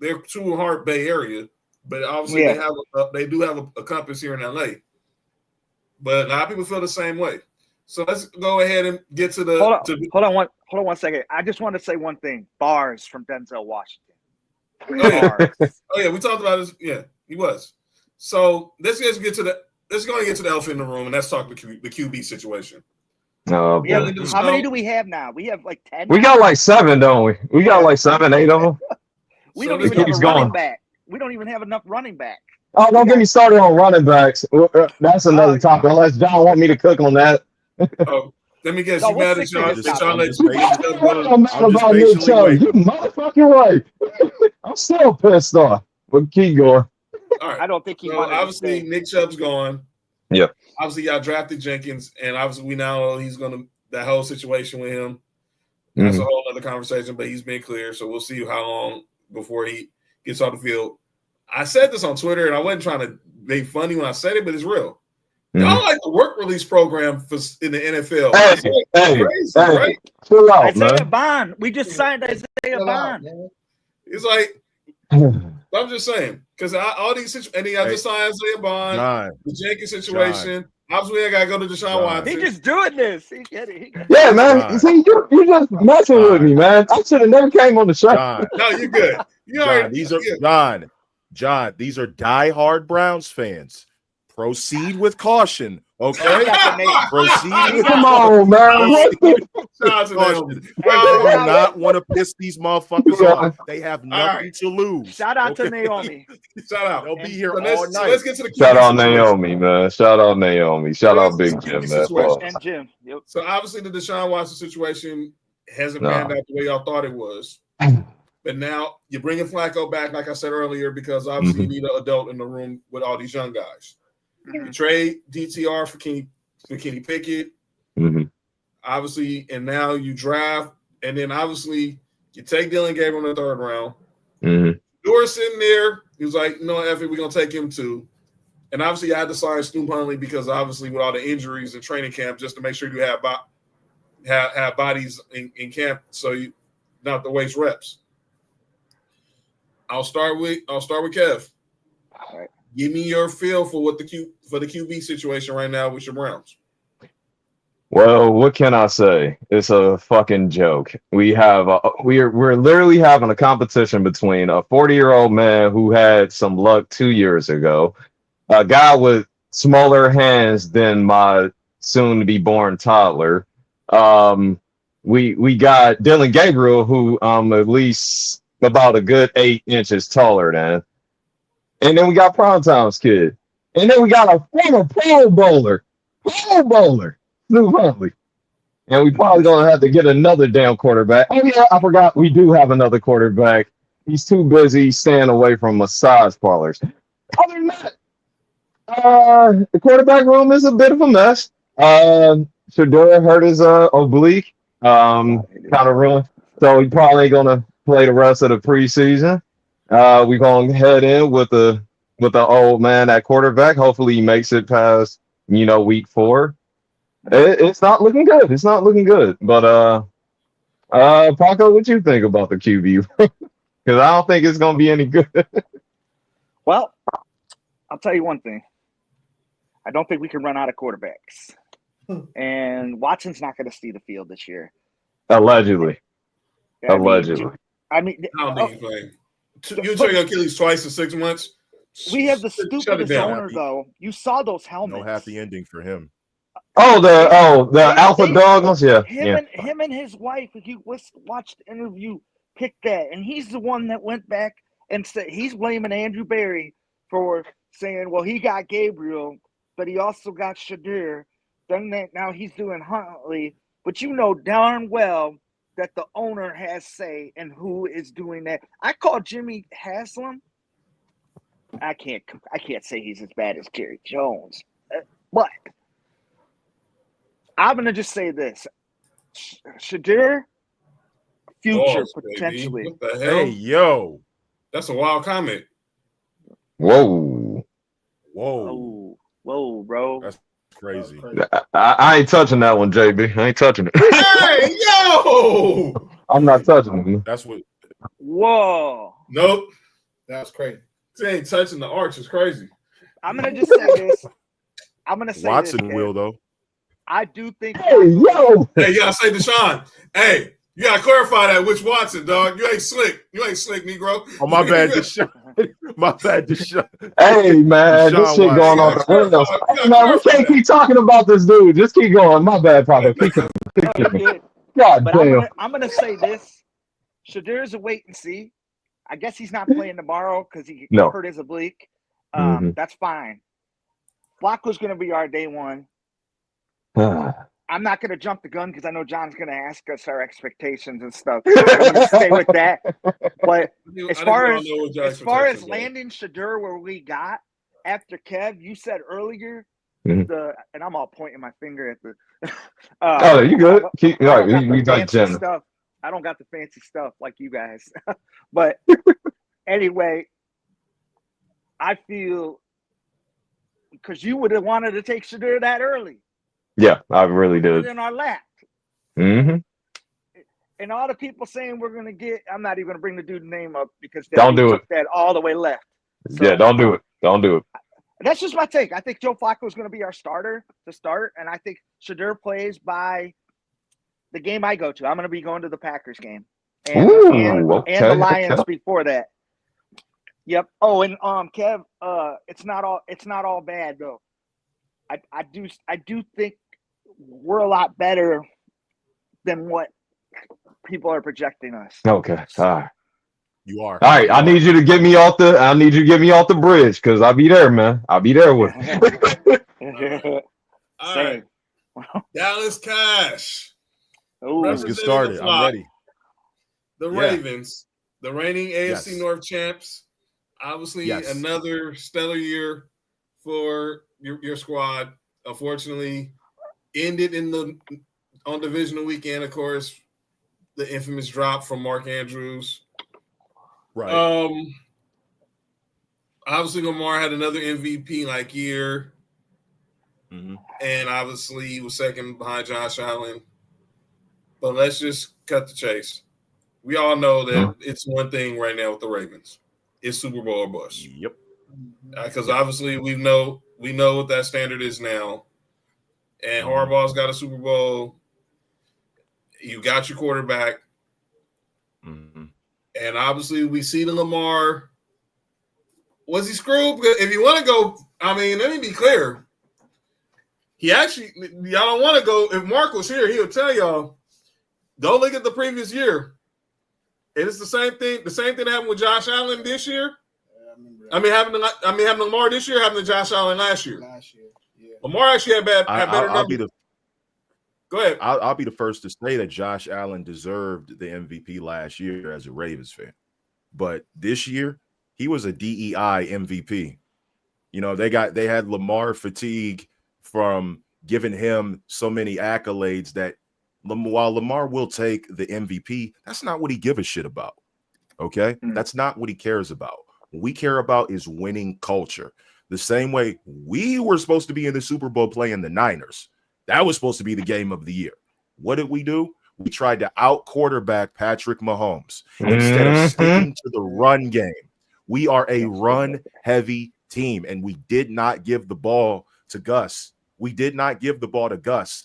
they're too hard Bay Area, but obviously they do have a compass here in LA. But a lot of people feel the same way. So let's go ahead and get to the. Hold on one second. I just want to say one thing. Bars from Denzel Washington. Bars. Oh yeah, we talked about this. Yeah, he was. So let's just get to the. Let's go and get to the elephant in the room, and let's talk the QB situation. Oh, how many do we have now? We have like 10. We got like 7, don't we? We got like 7, 8 of them. We don't even have a running back. We don't even have enough running back. Oh, don't get me started on running backs. That's another topic. Unless John want me to cook on that. Oh, let me guess. You mad at John? I'm mad about Nick Chubb. You motherfucking right. I'm still pissed off. But keep going. All right. I don't think he. So obviously, Nick Chubb's gone. Yeah. Obviously, y'all drafted Jenkins, and obviously, we now know he's going to that whole situation with him. That's a whole other conversation, but he's been clear, so we'll see how long before he gets off the field. I said this on Twitter, and I wasn't trying to be funny when I said it, but it's real. Y'all like the work release program in the NFL. Crazy, right? Chill out, Isaiah Bond. We just signed Isaiah Bond. It's like, I'm just saying, because all these situations, and I just signed Isaiah Bond, the Jenkins situation. Obviously, I got to go to Deshaun Watson. He just doing this. Yeah, man. See, you're just messing with me, man. I should have never came on the show. No, you're good. John, these are diehard Browns fans. Proceed with caution, okay? Proceed with Come on, man. They do not want to piss these motherfuckers off. They have nothing to lose. Shout out to Naomi. Shout out. They'll be here all night. So let's get to the Shout out Naomi, man. Shout out Naomi. Shout out Big Jim, man. And Jim. Yep. So obviously the Deshaun Watson situation hasn't panned out the way y'all thought it was. But now you're bringing Flacco back, like I said earlier, because obviously you need an adult in the room with all these young guys. You trade DTR for Kenny Pickett, obviously, and now you draft, and then obviously you take Dylan Gabriel in the 3rd round. Doer's sitting there. He was like, no, F it, we're going to take him too. And obviously I had to sign Stu Huntley because obviously with all the injuries in training camp, just to make sure you have bodies in camp so you don't have to waste reps. I'll start with Kev. All right. Give me your feel for what the QB situation right now with your Browns. Well, what can I say? It's a fucking joke. We're literally having a competition between a 40-year-old man who had some luck 2 years ago, a guy with smaller hands than my soon-to-be-born toddler. We got Dylan Gabriel, who at least about a good 8 inches taller than. And then we got Primetime's kid. And then we got a former Pro Bowler, Stu Huntley. And we probably going to have to get another damn quarterback. Oh, yeah, I forgot we do have another quarterback. He's too busy staying away from massage parlors. Other than that, the quarterback room is a bit of a mess. Shadura hurt his oblique, kind of ruined. So he probably ain't going to play the rest of the preseason. We're going to head in with the old man at quarterback. Hopefully he makes it past, week 4. It's not looking good. It's not looking good. But Paco, what you think about the QB? Because I don't think it's going to be any good. Well, I'll tell you one thing. I don't think we can run out of quarterbacks. And Watson's not going to see the field this year. Allegedly. Allegedly. I don't think he's playing. You took your Achilles twice in 6 months. We have the stupidest owner, though. You saw those helmets. No happy ending for him. The alpha dog ones, yeah. Him and his wife, if you watched the interview, picked that, and he's the one that went back and said he's blaming Andrew Berry for saying, well, he got Gabriel, but he also got Shadur. Then now he's doing Huntley, but you know darn well that the owner has say in who is doing that. I call Jimmy Haslam. I can't say he's as bad as Jerry Jones, but I'm gonna just say this: Shadur, future potentially. What the hell? Hey, yo, that's a wild comment. Whoa, bro. That's crazy. I ain't touching that one, JB. I ain't touching it. Hey, yo! I'm not touching it. That's what. Whoa. Nope. That's crazy. He ain't touching the arch. It's crazy. I'm gonna just say this. I'm gonna say Watson this, will though. I do think. Hey, yo. Hey, you gotta say Deshaun. Hey, you gotta clarify that. Which Watson, dog? You ain't slick. You ain't slick, Negro. Oh, my bad, Deshaun. My bad, Deshaun. Hey, man, this Deshaun shit going on Watson. the rails. Hey, man, we can't keep talking about this dude. Just keep going. My bad, Papa. Keep going. God But damn. I'm gonna say this: Shadir's a wait and see. I guess he's not playing tomorrow because he hurt his oblique. That's fine. Flacco's gonna be our day one. I'm not gonna jump the gun because I know John's gonna ask us our expectations and stuff. I'm gonna stay with that. But as far as landing Shadir where we got after Kev, you said earlier and I'm all pointing my finger at the. Oh, you good? Keep right. You got fancy stuff. I don't got the fancy stuff like you guys. But anyway, I feel because you would have wanted to take Shadir that early. Yeah, I really did. In our lap. Mm-hmm. And all the people saying we're going to get, I'm not even going to bring the dude's name up because don't do it. That all the way left. So, yeah, don't do it. Don't do it. That's just my take. I think Joe Flacco is going to be our starter to start, and I think Shadir plays by the game I go to. I'm going to be going to the Packers game and the Lions before that. Yep. Oh, and Kev, it's not all bad though. I do think we're a lot better than what people are projecting us. Okay. All right. You are. All right. I need you to get me off the bridge because I'll be there, man. I'll be there with you. All right. Dallas Cash. Let's get started. I'm ready. The Ravens, the reigning AFC North champs. Obviously, another stellar year for your squad. Unfortunately, ended on divisional weekend. Of course, the infamous drop from Mark Andrews. Right. Obviously, Lamar had another MVP like year, and obviously he was second behind Josh Allen. But let's just cut the chase. We all know that it's one thing right now with the Ravens. It's Super Bowl or bust. Yep. Because obviously we know what that standard is now. And Harbaugh's got a Super Bowl. You got your quarterback. And obviously we see the Lamar. Was he screwed? If you want to go, I mean, let me be clear. Y'all don't want to go. If Mark was here, he would tell y'all, go look at the previous year. And it's the same thing. The same thing happened with Josh Allen this year. I mean, having Lamar this year, having Josh Allen last year. Yeah. Lamar actually had better numbers. Go ahead. I'll be the first to say that Josh Allen deserved the MVP last year as a Ravens fan, but this year he was a DEI MVP. You know, they had Lamar fatigue from giving him so many accolades that while Lamar will take the MVP, that's not what he gives a shit about. Okay, that's not what he cares about. What we care about is winning culture. The same way we were supposed to be in the Super Bowl playing the Niners. That was supposed to be the game of the year. What did we do? We tried to out-quarterback Patrick Mahomes instead of sticking to the run game. We are a run-heavy team, and we did not give the ball to Gus. We did not give the ball to Gus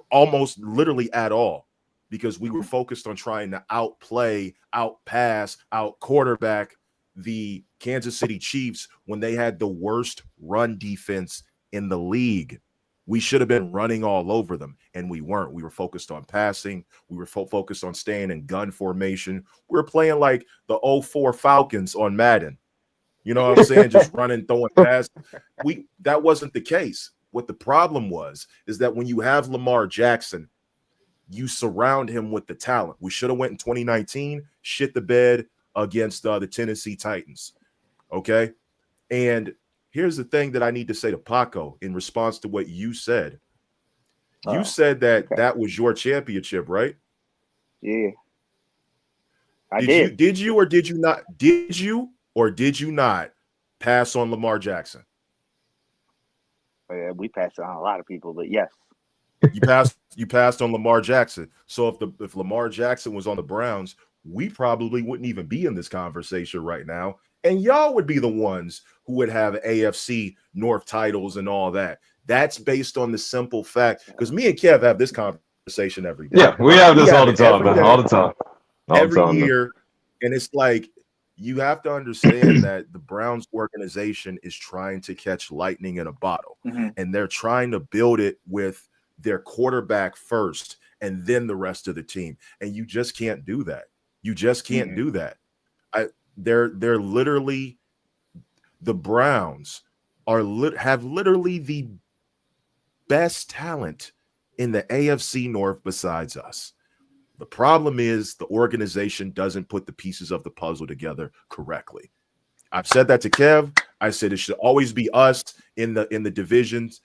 almost literally at all because we were focused on trying to outplay, outpass, out-quarterback the Kansas City Chiefs when they had the worst run defense in the league. We should have been running all over them, and we weren't. We were focused on passing. We were focused on staying in gun formation. We were playing like the 04 Falcons on Madden. You know what I'm saying? Just running, throwing passes. That wasn't the case. What the problem is that when you have Lamar Jackson, you surround him with the talent. We should have went in 2019, shit the bed against the Tennessee Titans. Okay? And here's the thing that I need to say to Paco in response to what you said. You said that was your championship, right? Yeah. Did you or did you not? Did you or did you not pass on Lamar Jackson? Yeah, we passed on a lot of people, but yes. You passed on Lamar Jackson. So if Lamar Jackson was on the Browns, we probably wouldn't even be in this conversation right now. And y'all would be the ones who would have AFC North titles and all that. That's based on the simple fact, because me and Kev have this conversation every day. Yeah, we have this all the time, man. All the time. Every year. And it's like, you have to understand that the Browns organization is trying to catch lightning in a bottle. And they're trying to build it with their quarterback first and then the rest of the team. And you just can't do that. You just can't do that. They're literally, the Browns have literally the best talent in the AFC North besides us. The problem is the organization doesn't put the pieces of the puzzle together correctly. I've said that to Kev. I said it should always be us in the divisions.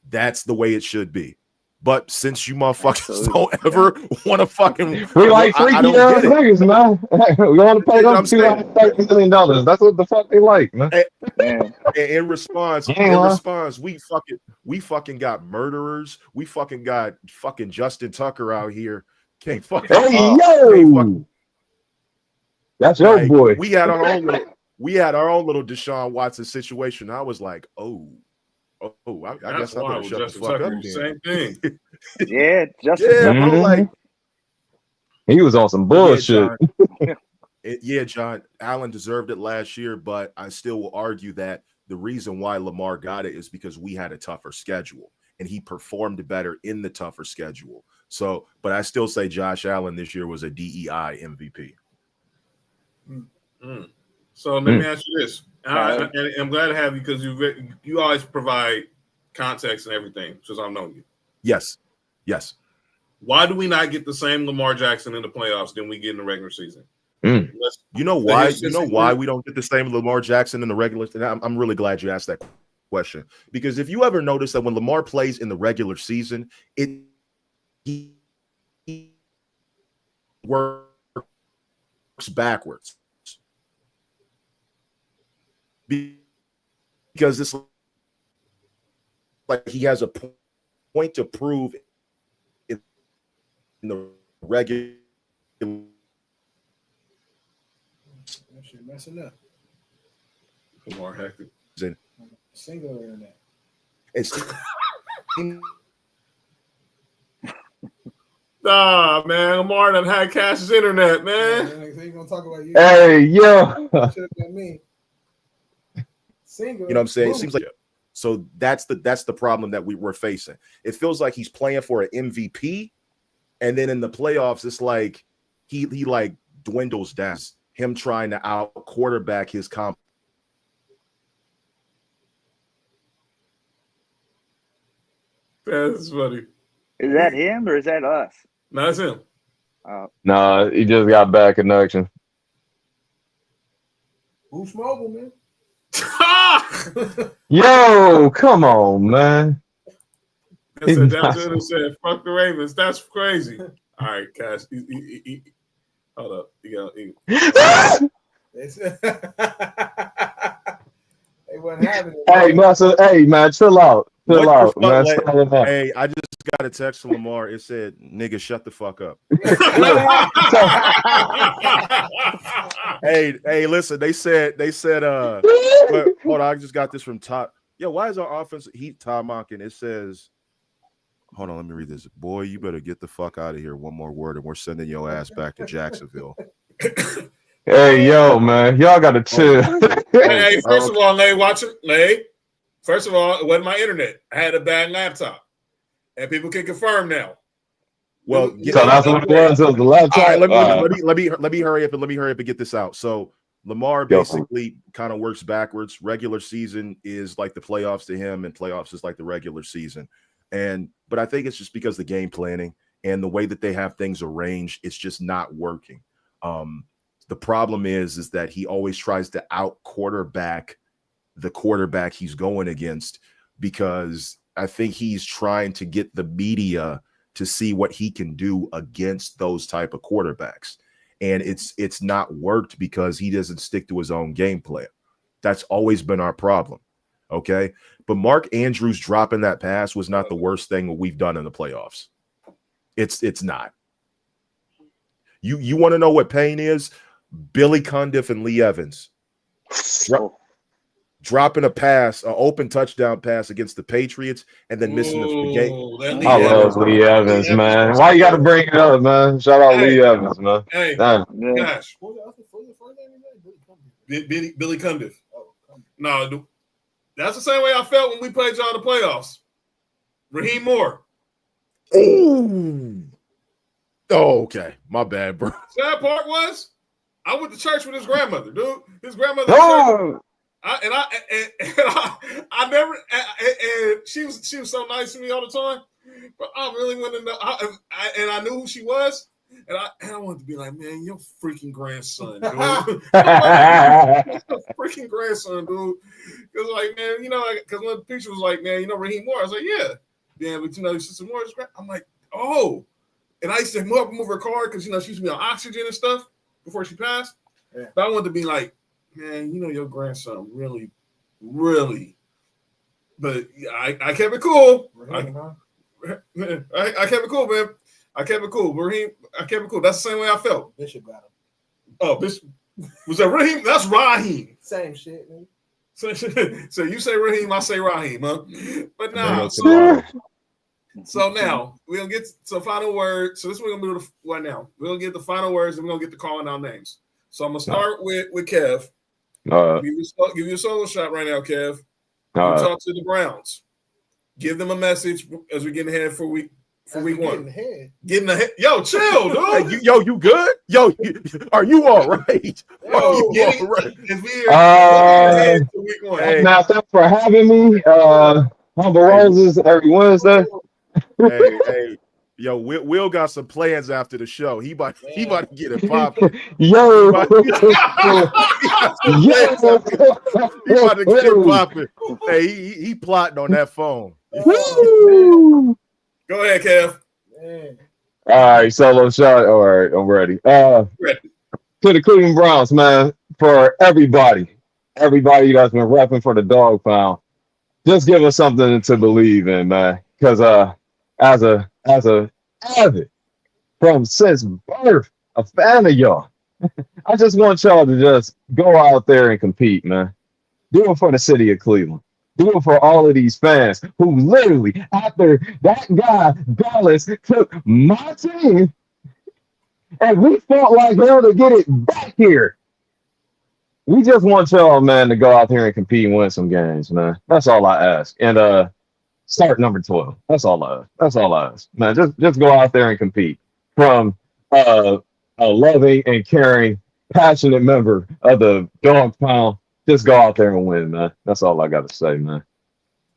That's the way it should be. But since you motherfuckers don't ever want to fucking, we like freaky ass niggas, man. We want to pay them $230 million. That's what the fuck they like, man. In response, we fucking got murderers. We fucking got fucking Justin Tucker out here. Can't fucking. Hey yo, that's your boy. We had our own little Deshaun Watson situation. I was like, I guess I better shut the fuck up. Same thing. Justin. I'm like, he was on some bullshit. John Allen deserved it last year, but I still will argue that the reason why Lamar got it is because we had a tougher schedule and he performed better in the tougher schedule. So, but I still say Josh Allen this year was a DEI MVP. So let me ask you this. And I'm glad to have you because you always provide context and everything since I've known you. Yes. Why do we not get the same Lamar Jackson in the playoffs than we get in the regular season? You know why? You know why we don't get the same Lamar Jackson in the regular season? I'm really glad you asked that question, because if you ever notice that when Lamar plays in the regular season, he works backwards because it's like he has a point to prove in the regular. Shit messing up. Lamar hectic. Single internet. Nah, man, Lamar done had Cash's internet, man. They gonna talk about you. Hey, yo. Should have been me. Single. You know what I'm saying? It seems like so. That's the problem that we're facing. It feels like he's playing for an MVP, and then in the playoffs, it's like he like dwindles down. Him trying to out quarterback his comp. That's funny. Is that him or is that us? No, that's him. Nah, he just got bad connection. Boost Mobile, man. Yo, come on, man. That's what it said. Fuck the Ravens. That's crazy. All right, Cash. Hold up. They wasn't having it. Hey, man, chill out. Chill out, man. Hey, I just got a text from Lamar. It said, "Nigga, shut the fuck up." hey, listen. They said. Hold on, I just got this from Todd. Yo, why is our offense Todd mocking? It says, hold on, let me read this. Boy, you better get the fuck out of here. One more word, and we're sending your ass back to Jacksonville. Hey, yo, man, y'all gotta chill. Hey, first of all, Lay. First of all, it wasn't my internet. I had a bad laptop, and people can confirm now. Well, so that's what it was. It was the laptop. All right, let me hurry up and get this out. So Lamar basically kind of works backwards. Regular season is like the playoffs to him, and playoffs is like the regular season. But I think it's just because the game planning and the way that they have things arranged, it's just not working. The problem is that he always tries to out quarterback the quarterback he's going against, because I think he's trying to get the media to see what he can do against those type of quarterbacks. And it's not worked because he doesn't stick to his own game plan. That's always been our problem. Okay. But Mark Andrews dropping that pass was not the worst thing we've done in the playoffs. It's not. You want to know what pain is? Billy Cundiff and Lee Evans dropping a pass, an open touchdown pass against the Patriots, and then missing the game. I love Lee Evans, man. Why you got to bring it up, man? Shout out Lee Evans, man. Hey, Damn. gosh. Billy Cundiff. No, that's the same way I felt when we played y'all in the playoffs. Raheem Moore. Ooh. Oh, okay. My bad, bro. Sad part was I went to church with his grandmother, dude. His grandmother. Oh. I never, and she was so nice to me all the time. But I really wanted to know, and I knew who she was, and I wanted to be like, man, your freaking grandson, dude. Freaking grandson, dude. Because like, man, because when the picture was like, man, Raheem Moore, I was like, yeah. Then, but Sister Moore's I'm like, oh. And I used to move her car because she used to be on oxygen and stuff before she passed. Yeah. But I wanted to be like, man, your grandson really, really. But I kept it cool. Raheem, I kept it cool, man. I kept it cool. Raheem, I kept it cool. That's the same way I felt. Bishop got him. Oh, Bishop. Was that Raheem? That's Raheem. Same shit, man. So you say Raheem, I say Raheem, huh? But now, so now we're gonna get some final words. So this is what we're gonna do right now. We're gonna get the final words and we're gonna get to calling out names. So I'm gonna start with Kev. Give you a solo shot right now, Kev. Talk to the Browns. Give them a message as we get ahead for week one. Getting ahead. Yo, chill, dude. Hey, you good? Yo, are you all right? Week one. Hey. Now, thanks for having me. Humble Roses every Wednesday. Hey, yo, Will got some plans after the show. He about to get it popping. Yo, he about to get it popping. Hey, he plotting on that phone. Go ahead, Kev. All right, solo shot. All right, I'm ready. To the Cleveland Browns, man, for everybody that's been repping for the dog pound, just give us something to believe in, man. Because as a avid from since birth, a fan of y'all, I just want y'all to just go out there and compete, man. Do it for the city of Cleveland. Do it for all of these fans who literally, after that guy, Dallas, took my team, and we fought like hell to get it back here. We just want y'all, man, to go out here and compete and win some games, man. That's all I ask. And start number 12. That's all I ask. Man, just go out there and compete. From a loving and caring, passionate member of the dog pound, just go out there and win, man. That's all I got to say, man.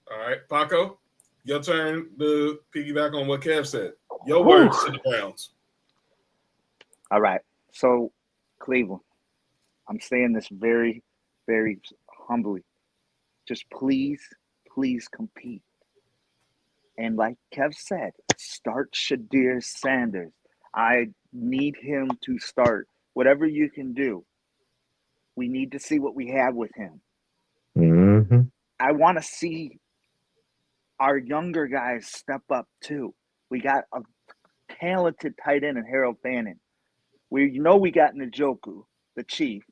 All right, Paco, your turn to piggyback on what Kev said. Your words to the Browns. All right. So, Cleveland, I'm saying this very, very humbly. Just please compete. And like Kev said, start Shadir Sanders. I need him to start. Whatever you can do. We need to see what we have with him. Mm-hmm. I want to see our younger guys step up too. We got a talented tight end in Harold Fannin. We got Njoku, the Chief.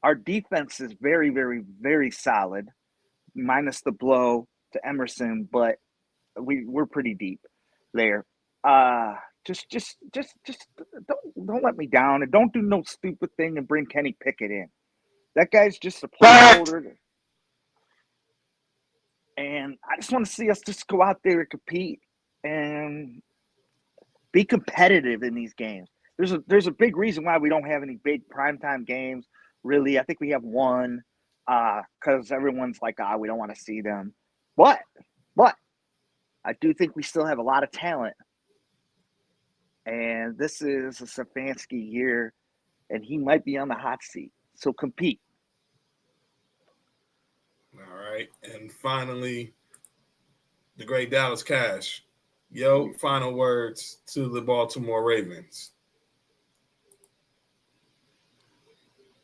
Our defense is very, very, very solid, minus the blow to Emerson, but we're pretty deep there. Just don't let me down, and don't do no stupid thing and bring Kenny Pickett in. That guy's just a placeholder. And I just want to see us just go out there and compete and be competitive in these games. There's a big reason why we don't have any big primetime games, really. I think we have one because everyone's like, we don't want to see them. But I do think we still have a lot of talent. And this is a Stefanski year, and he might be on the hot seat. So compete. All right. And finally, the great Dallas Cash. Yo, final words to the Baltimore Ravens.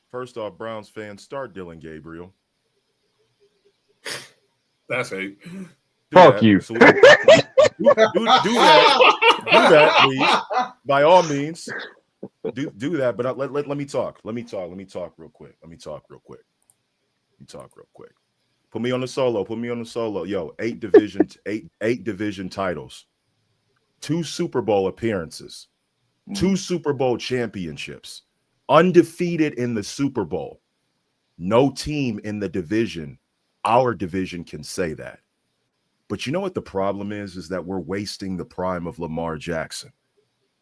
First off, Browns fans, start Dylan Gabriel. That's hate. Fuck you. So do that, please. By all means, do that. But let me talk. Let me talk real quick. You talk real quick. Put me on the solo. Put me on the solo. Yo, 8 divisions, eight division titles, 2 Super Bowl appearances, 2 Super Bowl championships, undefeated in the Super Bowl. No team in the division, our division, can say that. But you know what the problem is that we're wasting the prime of Lamar Jackson.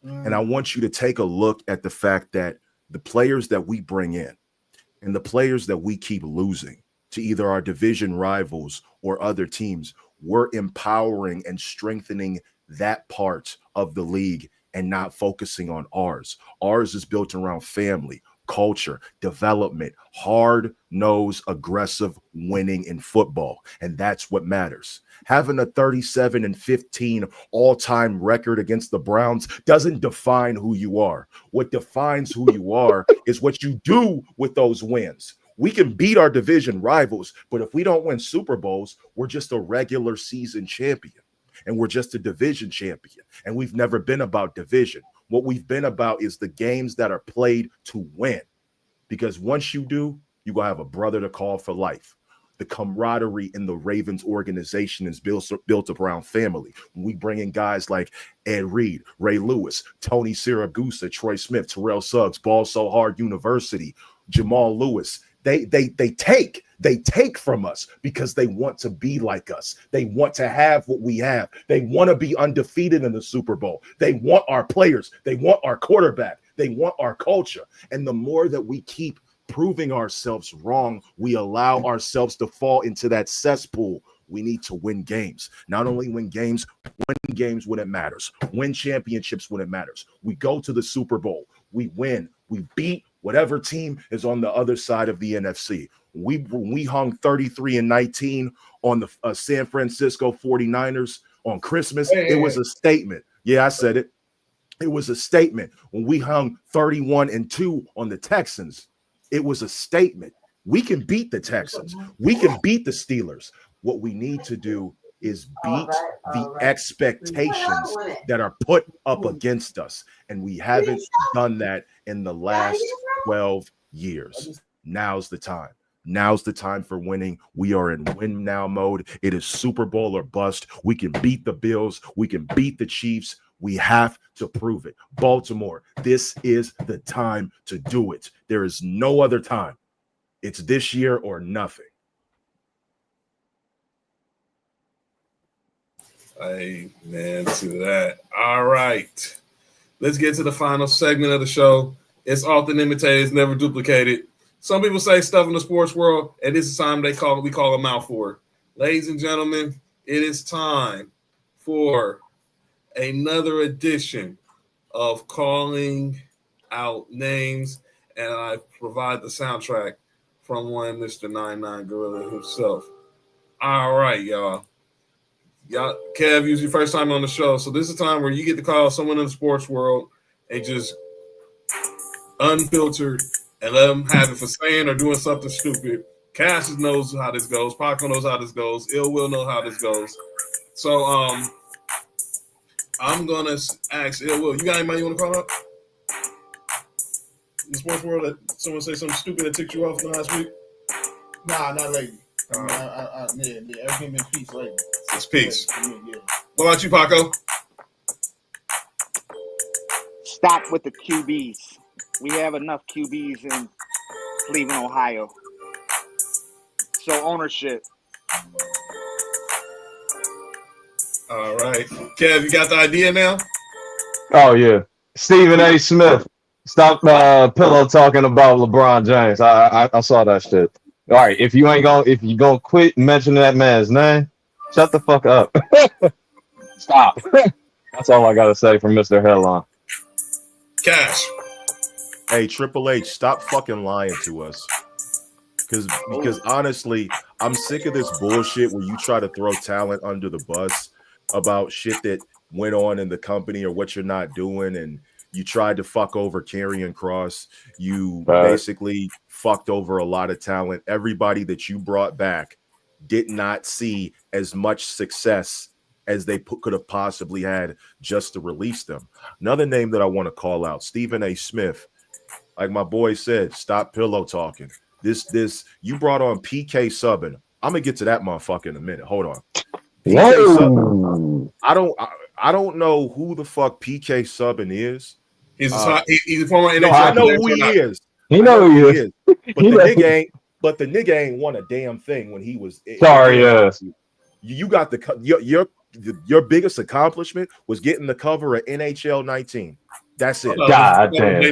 And I want you to take a look at the fact that the players that we bring in and the players that we keep losing to either our division rivals or other teams, we're empowering and strengthening that part of the league and not focusing on ours. Ours is built around family, culture, development, hard-nosed, aggressive winning in football. And that's what matters. Having a 37-15 all-time record against the Browns doesn't define who you are. What defines who you are is what you do with those wins. We can beat our division rivals, but if we don't win Super Bowls, we're just a regular season champion. And we're just a division champion. And we've never been about division. What we've been about is the games that are played to win. Because once you do, you're going to have a brother to call for life. The camaraderie in the Ravens organization is built around family. When we bring in guys like Ed Reed, Ray Lewis, Tony Siragusa, Troy Smith, Terrell Suggs, Ball So Hard University, Jamal Lewis, they take from us because they want to be like us. They want to have what we have. They want to be undefeated in the Super Bowl. They want our players. They want our quarterback. They want our culture. And the more that we keep proving ourselves wrong, we allow ourselves to fall into that cesspool. We need to win games. Not only win games when it matters. Win championships when it matters. We go to the Super Bowl. We win. We beat whatever team is on the other side of the NFC. We hung 33-19 on the San Francisco 49ers on Christmas. It was a statement. Yeah, I said it. It was a statement. When we hung 31-2 on the Texans, it was a statement. We can beat the Texans. We can beat the Steelers. What we need to do is beat the expectations that are put up against us. And we haven't done that in the last 12 years. Now's the time. Now's the time for winning. We are in win now mode. It is Super Bowl or bust. We can beat the Bills. We can beat the Chiefs. We have to prove it. Baltimore, this is the time to do it. There is no other time. It's this year or nothing. Amen to that. All right. Let's get to the final segment of the show. It's often imitated, it's never duplicated. Some people say stuff in the sports world, and this is time we call them out for it. Ladies and gentlemen, it is time for another edition of Calling Out Names, and I provide the soundtrack from one Mr. 99 Gorilla himself. All right, y'all. Kev, it's your first time on the show, so this is a time where you get to call someone in the sports world and just unfiltered and let them have it for saying or doing something stupid. Cassius knows how this goes. Paco knows how this goes. Ill Will know how this goes. So I'm gonna ask Ill Will. You got anybody you want to call up in the sports world that someone say something stupid that ticked you off the last week? Nah, not lately. Yeah, everything been peace lately. It's peace. Yeah. What about you, Paco? Stop with the QBs. We have enough QBs in Cleveland, Ohio. So ownership. All right. Kev, you got the idea now? Oh, yeah. Stephen A. Smith. Stop pillow talking about LeBron James. I saw that shit. All right, if you gonna quit mentioning that man's name, shut the fuck up. Stop. That's all I gotta say from Mr. Headline. Cash. Hey, Triple H, stop fucking lying to us. Because honestly, I'm sick of this bullshit where you try to throw talent under the bus about shit that went on in the company or what you're not doing, and you tried to fuck over Karrion Kross. You basically fucked over a lot of talent. Everybody that you brought back did not see as much success as they could have possibly had just to release them. Another name that I want to call out, Stephen A. Smith. Like my boy said, stop pillow talking. This you brought on PK Subban. I'm gonna get to that motherfucker in a minute. Hold on. PK Subban. I don't know who the fuck PK Subban is. He's a former NHL. No, I know who he is. He know who he is. But the nigga ain't won a damn thing when he was. Sorry, yes. You got your biggest accomplishment was getting the cover of NHL 19. That's it. God damn.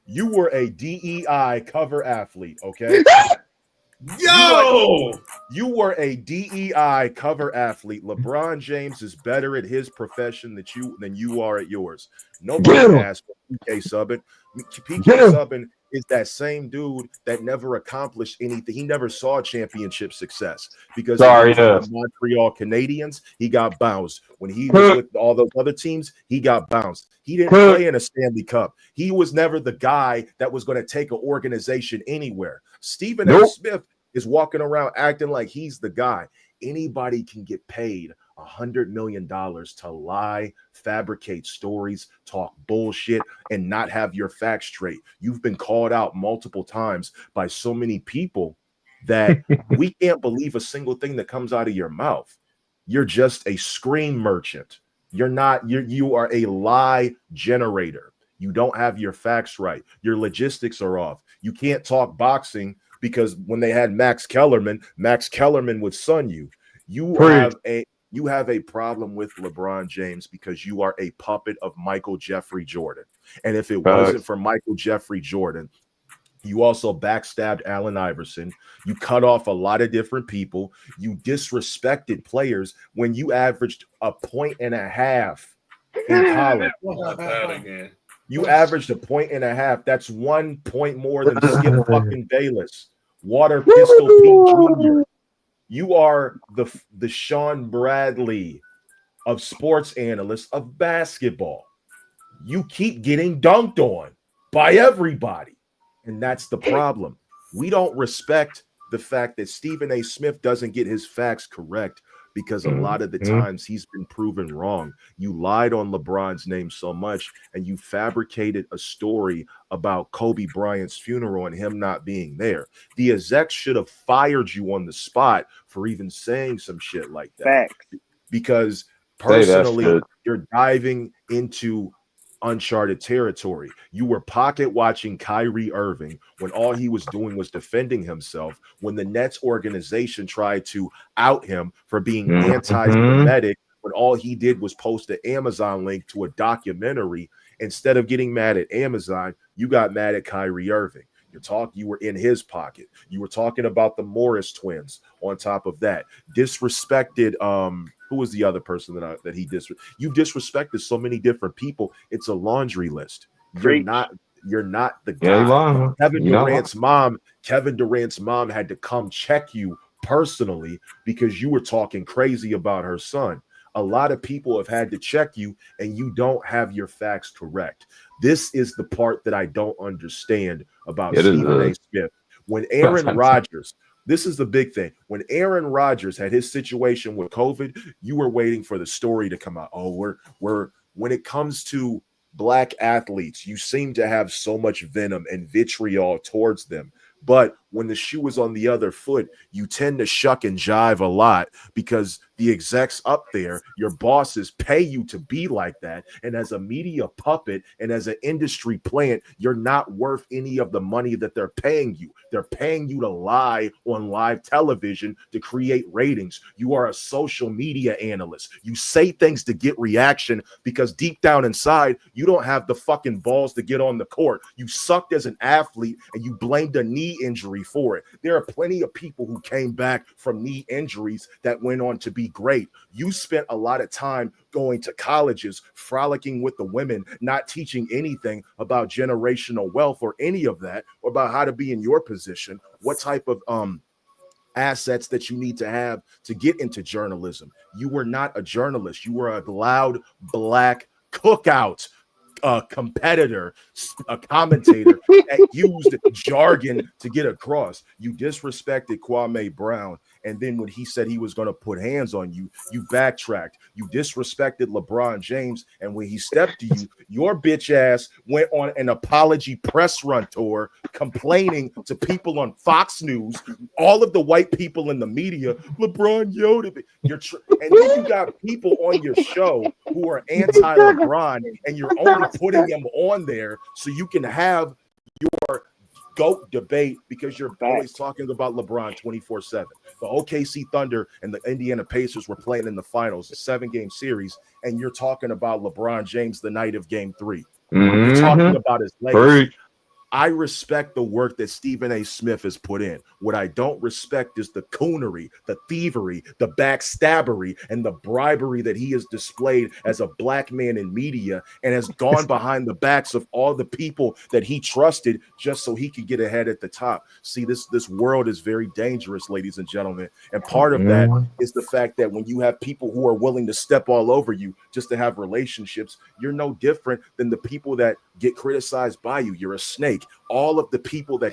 You were a DEI cover athlete, okay? You were a DEI cover athlete. LeBron James is better at his profession than you are at yours. Nobody asked for PK Subban. PK Subban is that same dude that never accomplished anything. He never saw championship success because the Montreal Canadiens, he got bounced. When he was with all those other teams, he got bounced. He didn't play in a Stanley Cup. He was never the guy that was going to take an organization anywhere. Stephen A. Smith is walking around acting like he's the guy. Anybody can get paid $100 million to lie, fabricate stories, talk bullshit, and not have your facts straight. You've been called out multiple times by so many people that we can't believe a single thing that comes out of your mouth. You're just a scream merchant. You are a lie generator. You don't have your facts right. Your logistics are off. You can't talk boxing because when they had Max Kellerman would sun you. You have a problem with LeBron James because you are a puppet of Michael Jeffrey Jordan. And if it wasn't for Michael Jeffrey Jordan, you also backstabbed Allen Iverson. You cut off a lot of different people. You disrespected players when you averaged 1.5 points in college. You averaged 1.5 points. That's 1 point more than Skip fucking Bayless. Water Pistol Pete Jr. You are the Sean Bradley of sports analysts of basketball. You keep getting dunked on by everybody. And that's the problem. We don't respect the fact that Stephen A. Smith doesn't get his facts correct because a lot of the times he's been proven wrong. You lied on LeBron's name so much and you fabricated a story about Kobe Bryant's funeral and him not being there. The execs should have fired you on the spot for even saying some shit like that. Facts. Because personally, you're diving into uncharted territory. You were pocket watching Kyrie Irving when all he was doing was defending himself, when the Nets organization tried to out him for being anti-Semitic, when all he did was post an Amazon link to a documentary. Instead of getting mad at Amazon, you got mad at Kyrie Irving. You were in his pocket. You were talking about the Morris twins on top of that. Disrespected who was the other person that he disrespected? You disrespected so many different people. It's a laundry list. You're not the guy. Kevin Durant's mom had to come check you personally because you were talking crazy about her son. A lot of people have had to check you and you don't have your facts correct. This is the part that I don't understand about Stephen A. Smith. When Aaron Rodgers, this is the big thing. When Aaron Rodgers had his situation with COVID, you were waiting for the story to come out. Oh, when it comes to black athletes, you seem to have so much venom and vitriol towards them. But when the shoe is on the other foot, you tend to shuck and jive a lot because the execs up there, your bosses pay you to be like that. And as a media puppet and as an industry plant, you're not worth any of the money that they're paying you. They're paying you to lie on live television to create ratings. You are a social media analyst. You say things to get reaction because deep down inside, you don't have the fucking balls to get on the court. You sucked as an athlete and you blamed a knee injury for it. There are plenty of people who came back from knee injuries that went on to be great. You spent a lot of time going to colleges, frolicking with the women, not teaching anything about generational wealth or any of that, or about how to be in your position, what type of assets that you need to have to get into journalism. You were not a journalist. You were a loud black cookout competitor, a commentator that used jargon to get across. You disrespected Kwame Brown And then when he said he was going to put hands on you, you backtracked. You disrespected LeBron James. And when he stepped to you, your bitch ass went on an apology press run tour complaining to people on Fox News, all of the white people in the media, LeBron yelled at me. And then you got people on your show who are anti-LeBron, and you're only putting them on there so you can have your GOAT debate because you're always talking about LeBron 24/7. The OKC Thunder and the Indiana Pacers were playing in the finals, a 7-game series, and you're talking about LeBron James the night of Game 3. You're talking about his legacy. I respect the work that Stephen A. Smith has put in. What I don't respect is the coonery, the thievery, the backstabbery, and the bribery that he has displayed as a black man in media and has gone behind the backs of all the people that he trusted just so he could get ahead at the top. See, this world is very dangerous, ladies and gentlemen. And part of that is the fact that when you have people who are willing to step all over you just to have relationships, you're no different than the people that get criticized by you. You're a snake. All of the people that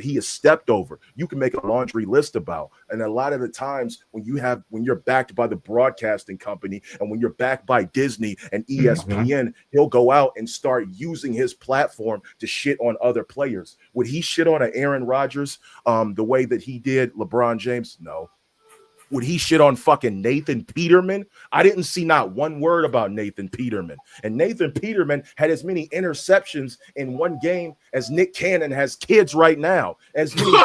he has stepped over, you can make a laundry list about. And a lot of the times when you're backed by the broadcasting company and when you're backed by Disney and ESPN, he'll go out and start using his platform to shit on other players. Would he shit on an Aaron Rodgers the way that he did LeBron James? No. Would he shit on fucking Nathan Peterman? I didn't see not one word about Nathan Peterman. And Nathan Peterman had as many interceptions in one game as Nick Cannon has kids right now. As many.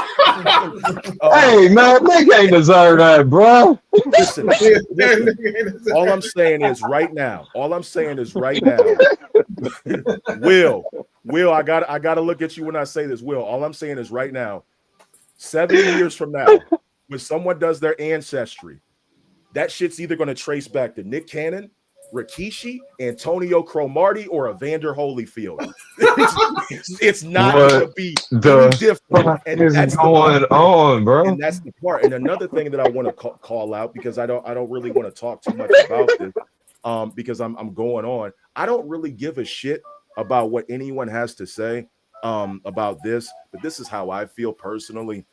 Hey, man, Nick ain't deserve that, bro. Listen, all I'm saying is right now. Will, I gotta look at you when I say this. Will, all I'm saying is right now, 7 years from now, when someone does their ancestry, that shit's either going to trace back to Nick Cannon, Rikishi, Antonio Cromartie, or Evander Holyfield. It's not going to be different. And that's going on, bro. And that's the part. And another thing that I want to call out, because I don't really want to talk too much about this, because I'm going on. I don't really give a shit about what anyone has to say about this, but this is how I feel personally.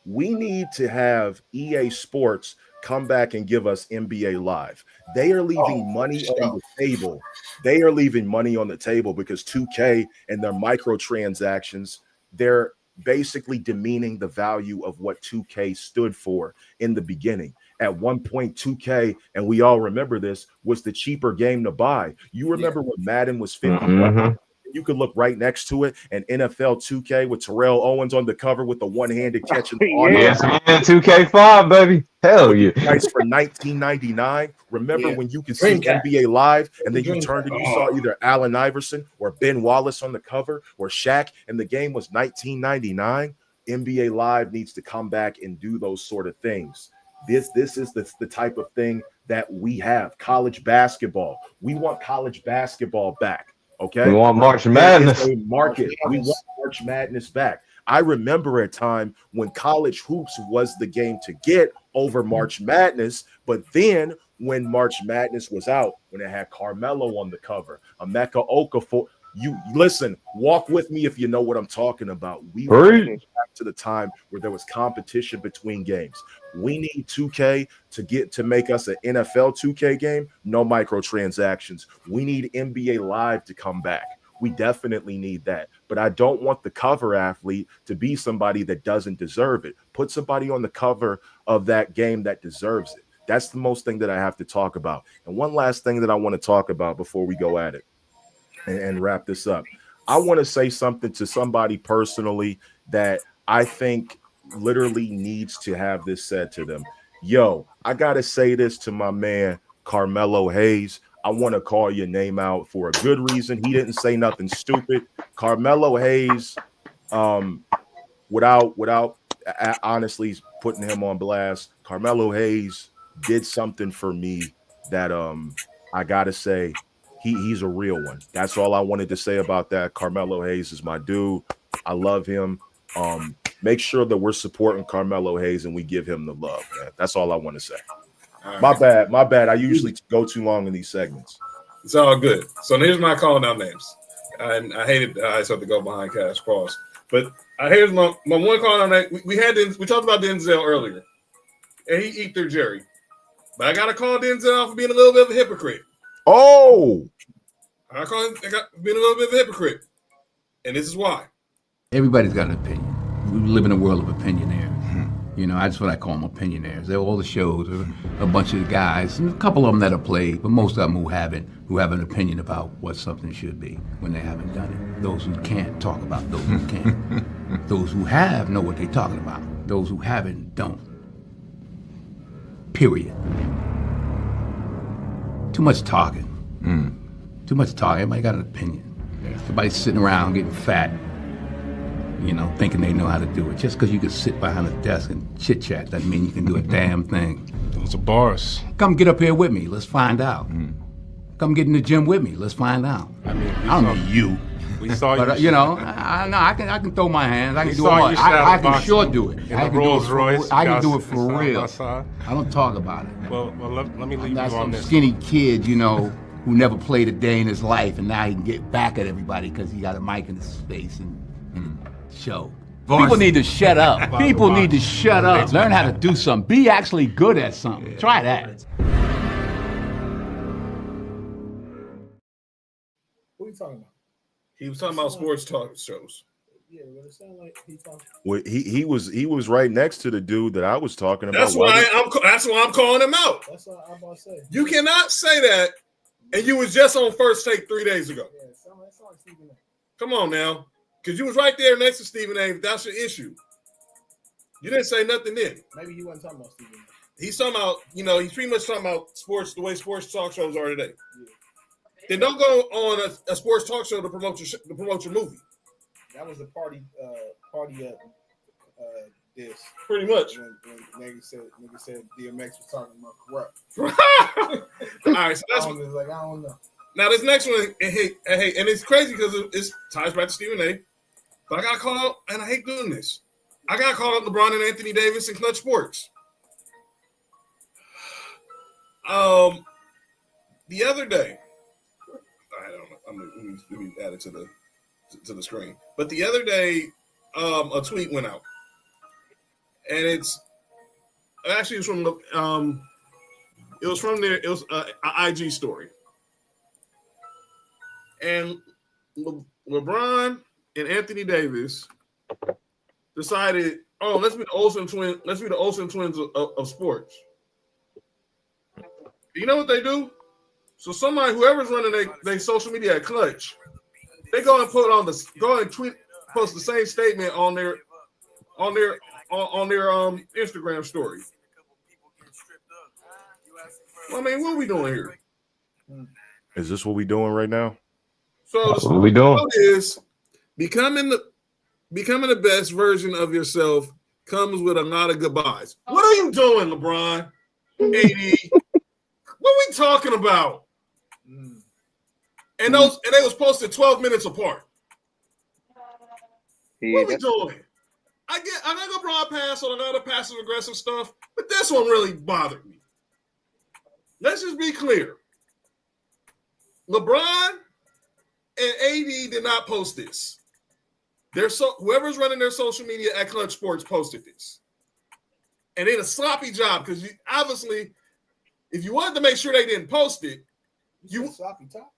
We need to have EA Sports come back and give us NBA Live. They are leaving money on the table. They are leaving money on the table because 2K and their microtransactions, they're basically demeaning the value of what 2K stood for in the beginning. At one point, 2K, and we all remember this, was the cheaper game to buy. You remember when Madden was $50? You could look right next to it, and NFL 2K with Terrell Owens on the cover with the one-handed catch. Yes, man, 2K5, baby. Hell yeah. Price for $19.99. Remember when you could see NBA Live, and then you turned and you saw either Allen Iverson or Ben Wallace on the cover or Shaq, and the game was $19.99. NBA Live needs to come back and do those sort of things. This is the type of thing that we have. College basketball. We want college basketball back. Okay, we want March Madness. We want March Madness back. I remember a time when college hoops was the game to get over March Madness, but then when March Madness was out, when it had Carmelo on the cover, Emeka Okafor, you listen, walk with me if you know what I'm talking about. We went back to the time where there was competition between games. We need 2K to make us an NFL 2K game, no microtransactions. We need NBA Live to come back. We definitely need that. But I don't want the cover athlete to be somebody that doesn't deserve it. Put somebody on the cover of that game that deserves it. That's the most thing that I have to talk about. And one last thing that I want to talk about before we go at it and wrap this up. I want to say something to somebody personally that I think literally needs to have this said to them. Yo, I got to say this to my man, Carmelo Hayes. I want to call your name out for a good reason. He didn't say nothing stupid. Carmelo Hayes, without honestly putting him on blast, Carmelo Hayes did something for me that I got to say, he's a real one. That's all I wanted to say about that. Carmelo Hayes is my dude. I love him. Make sure that we're supporting Carmelo Hayes and we give him the love, man. That's all I want to say. My bad. I usually go too long in these segments. It's all good. So here's my calling out names. I hated I just have to go behind cash pause. But here's my one call on that. We talked about Denzel earlier, and he eat through Jerry. But I got to call Denzel for being a little bit of a hypocrite. Oh, I call him being a little bit of a hypocrite, and this is why. Everybody's got an opinion. We live in a world of opinionaires. You know, that's what I call them, opinionaires. They're all the shows, a bunch of guys, and a couple of them that have played, but most of them who have an opinion about what something should be when they haven't done it. Those who can't talk about those who can. Those who have know what they're talking about. Those who haven't don't. Period. Too much talking. Too much talking. Everybody got an opinion. Everybody's sitting around getting fat, you know, thinking they know how to do it. Just because you can sit behind a desk and chit-chat doesn't mean you can do a damn thing. Those are bars. Come get up here with me. Let's find out. Come get in the gym with me. Let's find out. I mean, I don't mean you. We saw you. But, you know, I can throw my hands. I can do it. I can sure do it. I can do it for real. I don't talk about it. Well, let me leave you on some this. Skinny kid, you know, who never played a day in his life, and now he can get back at everybody because he got a mic in his face and show. People need to shut up. People need to shut up. Learn how to do something. Be actually good at something. Yeah. Try that. What are you talking about? He was talking about sports talk shows. Yeah, but it sounded like he talking. well, he was right next to the dude that I was talking about. That's why I'm calling him out. That's what I'm about to say. You cannot say that, and you was just on First Take 3 days ago. Yeah, it sounded like Stephen A. Come on now, because you was right there next to Stephen A. That's your issue. You didn't say nothing then. Maybe he wasn't talking about Stephen A. He's talking about, you know, he's pretty much talking about sports the way sports talk shows are today. Yeah. Then don't go on a sports talk show to promote your movie. That was the party this. Pretty much. When nigga said DMX was talking about corrupt. All right, so that's I don't know. Now this next one, and it's crazy because it ties back to Stephen A. But I got called out, and I hate doing this. I got called out LeBron and Anthony Davis in Clutch Sports. The other day, I don't know. Let me add it to the screen. But the other day, a tweet went out, and it was from an IG story, and LeBron and Anthony Davis decided, let's be the Olsen twins of sports. You know what they do? So whoever's running their social media at Clutch, they go and post the same statement on their Instagram story. I mean, what are we doing here? Is this what we doing right now? So that's what we doing. Is becoming the best version of yourself comes with a lot of goodbyes. What are you doing, LeBron? AD? What are we talking about? And they was posted 12 minutes apart. What are we doing? I got LeBron pass on another passive aggressive stuff, but this one really bothered me. Let's just be clear. LeBron and AD did not post this. Whoever's running their social media at Clutch Sports posted this. And they did a sloppy job because obviously, if you wanted to make sure they didn't post it, you sloppy top.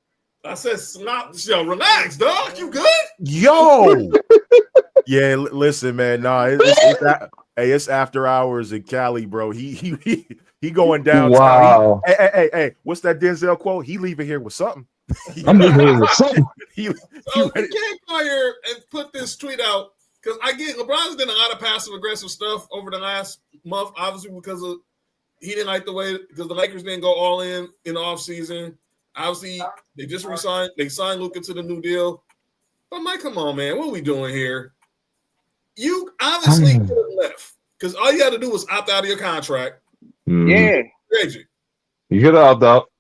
I said slop. Yo, relax, dog. You good? Yo. Yeah, listen, man. Nah, it's after hours in Cali, bro. He going downtown. Wow. Hey, what's that Denzel quote? He leaving here with something. I'm leaving here with something. You can't go here and put this tweet out because I get LeBron's done a lot of passive aggressive stuff over the last month, obviously because he didn't like the way because the Lakers didn't go all in the offseason. Obviously, they just resigned. They signed Luka to the new deal. But Mike, come on, man, what are we doing here? You obviously could have left because all you had to do was opt out of your contract. Yeah, you could have opted out.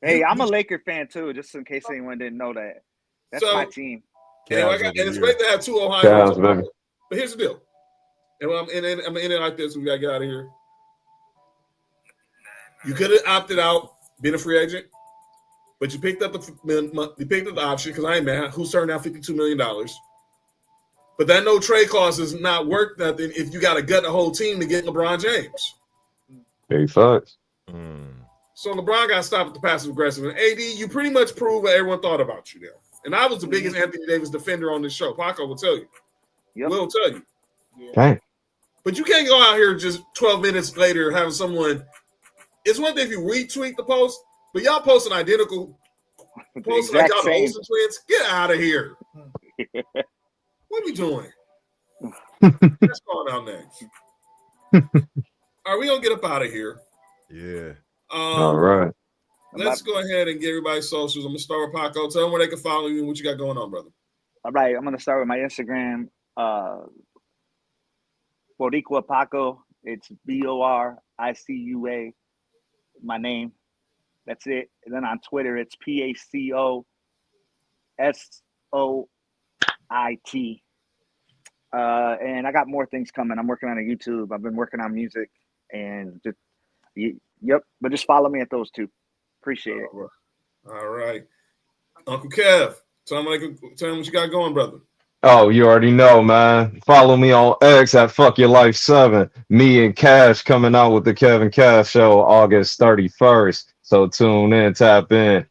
Hey, I'm a Laker fan too, just in case anyone didn't know that. That's my team. And it's great to have two Ohio. But here's the deal. And I'm in it like this. We got to get out of here. You could have opted out, been a free agent, but you picked up the option because I ain't mad. Who's turned down $52 million? But that no trade clause is not worth nothing if you got to gut the whole team to get LeBron James. Big facts. So LeBron got to stop with the passive aggressive. And AD, you pretty much proved what everyone thought about you there. And I was the biggest Anthony Davis defender on this show. Paco will tell you. Yep. Will tell you. Okay. But you can't go out here just 12 minutes later having someone. It's one thing if you retweet the post, but y'all posting identical posts like y'all the Olsen twins. Get out of here. What are we doing? Let's call out names. All right, we gonna get up out of here. Yeah. All right. Let's go ahead and get everybody's socials. I'm gonna start with Paco. Tell them where they can follow you and what you got going on, brother. All right, I'm gonna start with my Instagram. Boricua Paco. It's BORICUA. My name. That's it. And then on Twitter, it's PACOSOIT. And I got more things coming. I'm working on a YouTube. I've been working on music and just but just follow me at those two. Appreciate it. All right. Uncle Kev, tell them what you got going, brother. Oh, you already know, man. Follow me on X at Fuck Your Life 7. Me and Cash coming out with the Kevin Cash Show August 31st. So tune in, tap in.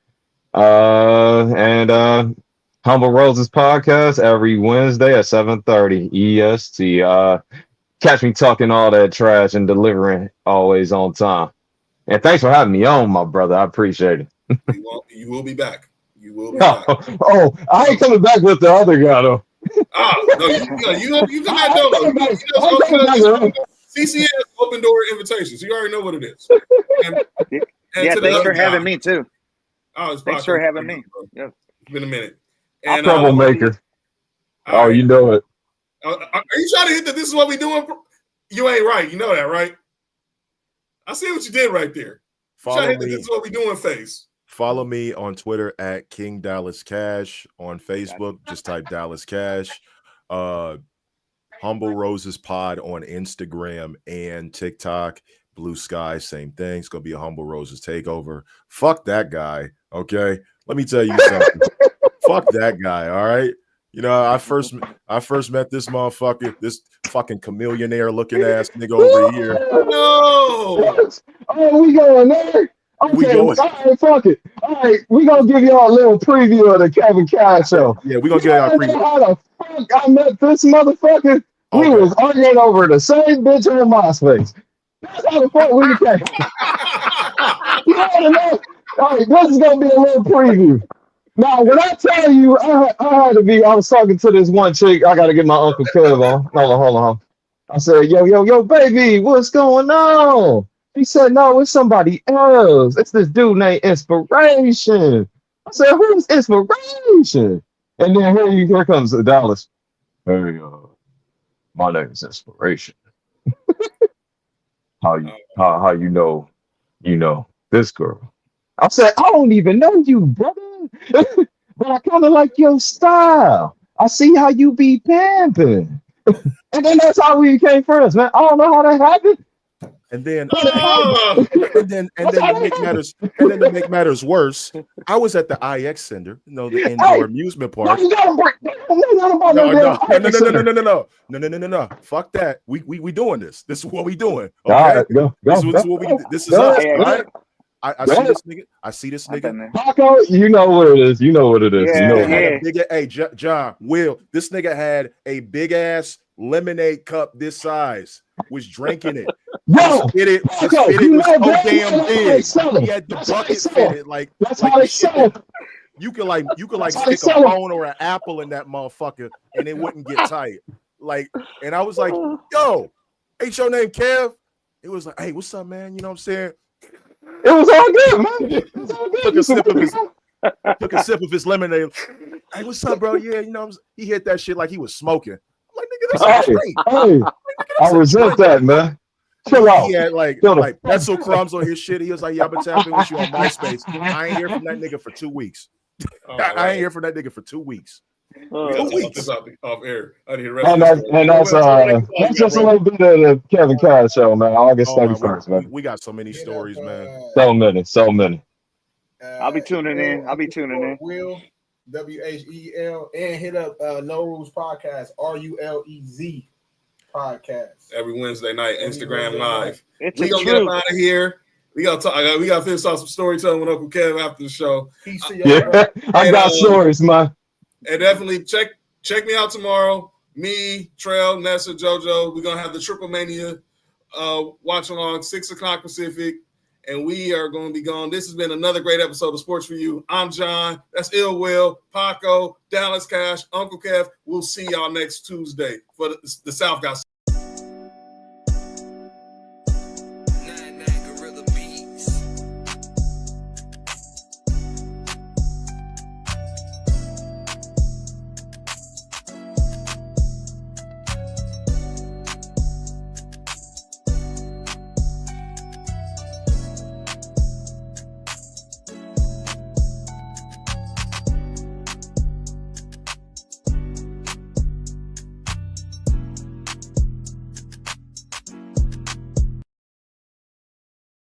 And Humble Roses podcast every Wednesday at 7:30 EST. Catch me talking all that trash and delivering always on time. And thanks for having me on, my brother. I appreciate it. You will be back. You will be back. Oh, I ain't coming back with the other guy though. No, you come back though. CCS open door invitations. You already know what it is. And thanks for having me too. Oh, thanks for having me. Yeah, it's been a minute. And troublemaker. Oh, you know it. Are you trying to hit that this is what we doing? You ain't right. You know that, right? I see what you did right there. Follow me. This is what we doing, face. Follow me on Twitter at King Dallas Cash. On Facebook, just type Dallas Cash. Humble Roses Pod on Instagram and TikTok. Blue Sky, same thing. It's gonna be a Humble Roses takeover. Fuck that guy. Okay, let me tell you something. Fuck that guy. All right. You know, I first met this motherfucker, this fucking chameleonaire looking ass nigga over here. No. Oh, we going there. Okay, all right, fuck it. All right, we gonna give y'all a little preview of the Kevin Cash Show. Yeah, we gonna get our preview. How the fuck I met this motherfucker? We was arguing over the same bitch on MySpace. That's how the fuck we came. You know. All right, this is gonna be a little preview. Now, when I tell you, I was talking to this one chick. I got to get my Uncle Kev on. Hold on. I said, yo, baby, what's going on? He said, no, it's somebody else. It's this dude named Inspiration. I said, who's Inspiration? And then here comes Dallas. Hey, my name is Inspiration. How you know this girl? I said, I don't even know you, brother. But I kind of like your style. I see how you be pimping. And then that's how we became friends, man. I don't know how that happened. And then to make matters worse, I was at the IX Center, the indoor amusement park. No. Fuck that. We doing this. This is what we doing. Okay? This is what we. This is us. Right? I see this nigga. Paco, you know what it is. Hey, John, Will, this nigga had a big ass lemonade cup this size. Was drinking it. Yo, it was so damn big. He had the bucket fitted. That's how they sell it. You could stick a bone or an apple in that motherfucker, and it wouldn't get tight. And I was like, yo, ain't your name Kev? It was like, hey, what's up, man? You know what I'm saying? It was all good, man. Took a sip of his lemonade. Hey, what's up, bro? Yeah, he hit that shit like he was smoking. I'm like, nigga, that's a drink. Hey, I resent that, man. Chill out. He had like pretzel crumbs on his shit. He was like, yeah, I've been tapping with you on MySpace. I ain't hear from that nigga for 2 weeks. I ain't hear from that nigga for 2 weeks. 2 weeks off air. I didn't hear that's just a little bit of the Kevin Cash Show, man. August 31st, man. We got so many stories, man. So many. I'll be tuning in. Will, WHEL, and hit up No Rules Podcast, RULEZ Podcast. Every Wednesday night, Instagram Live. It's We gonna get up out of here. We gotta talk. We gotta finish off some storytelling with Uncle Kev after the show. Yeah, I got stories, man. And definitely check me out tomorrow. Me, Trail, Nessa, JoJo. We're gonna have the Triple Mania watch along 6:00 Pacific, and we are going to be gone. This has been another great episode of Sports4U. I'm John. That's Ill Will, Paco, Dallas Cash, Uncle Kev. We'll see y'all next Tuesday for the South guys.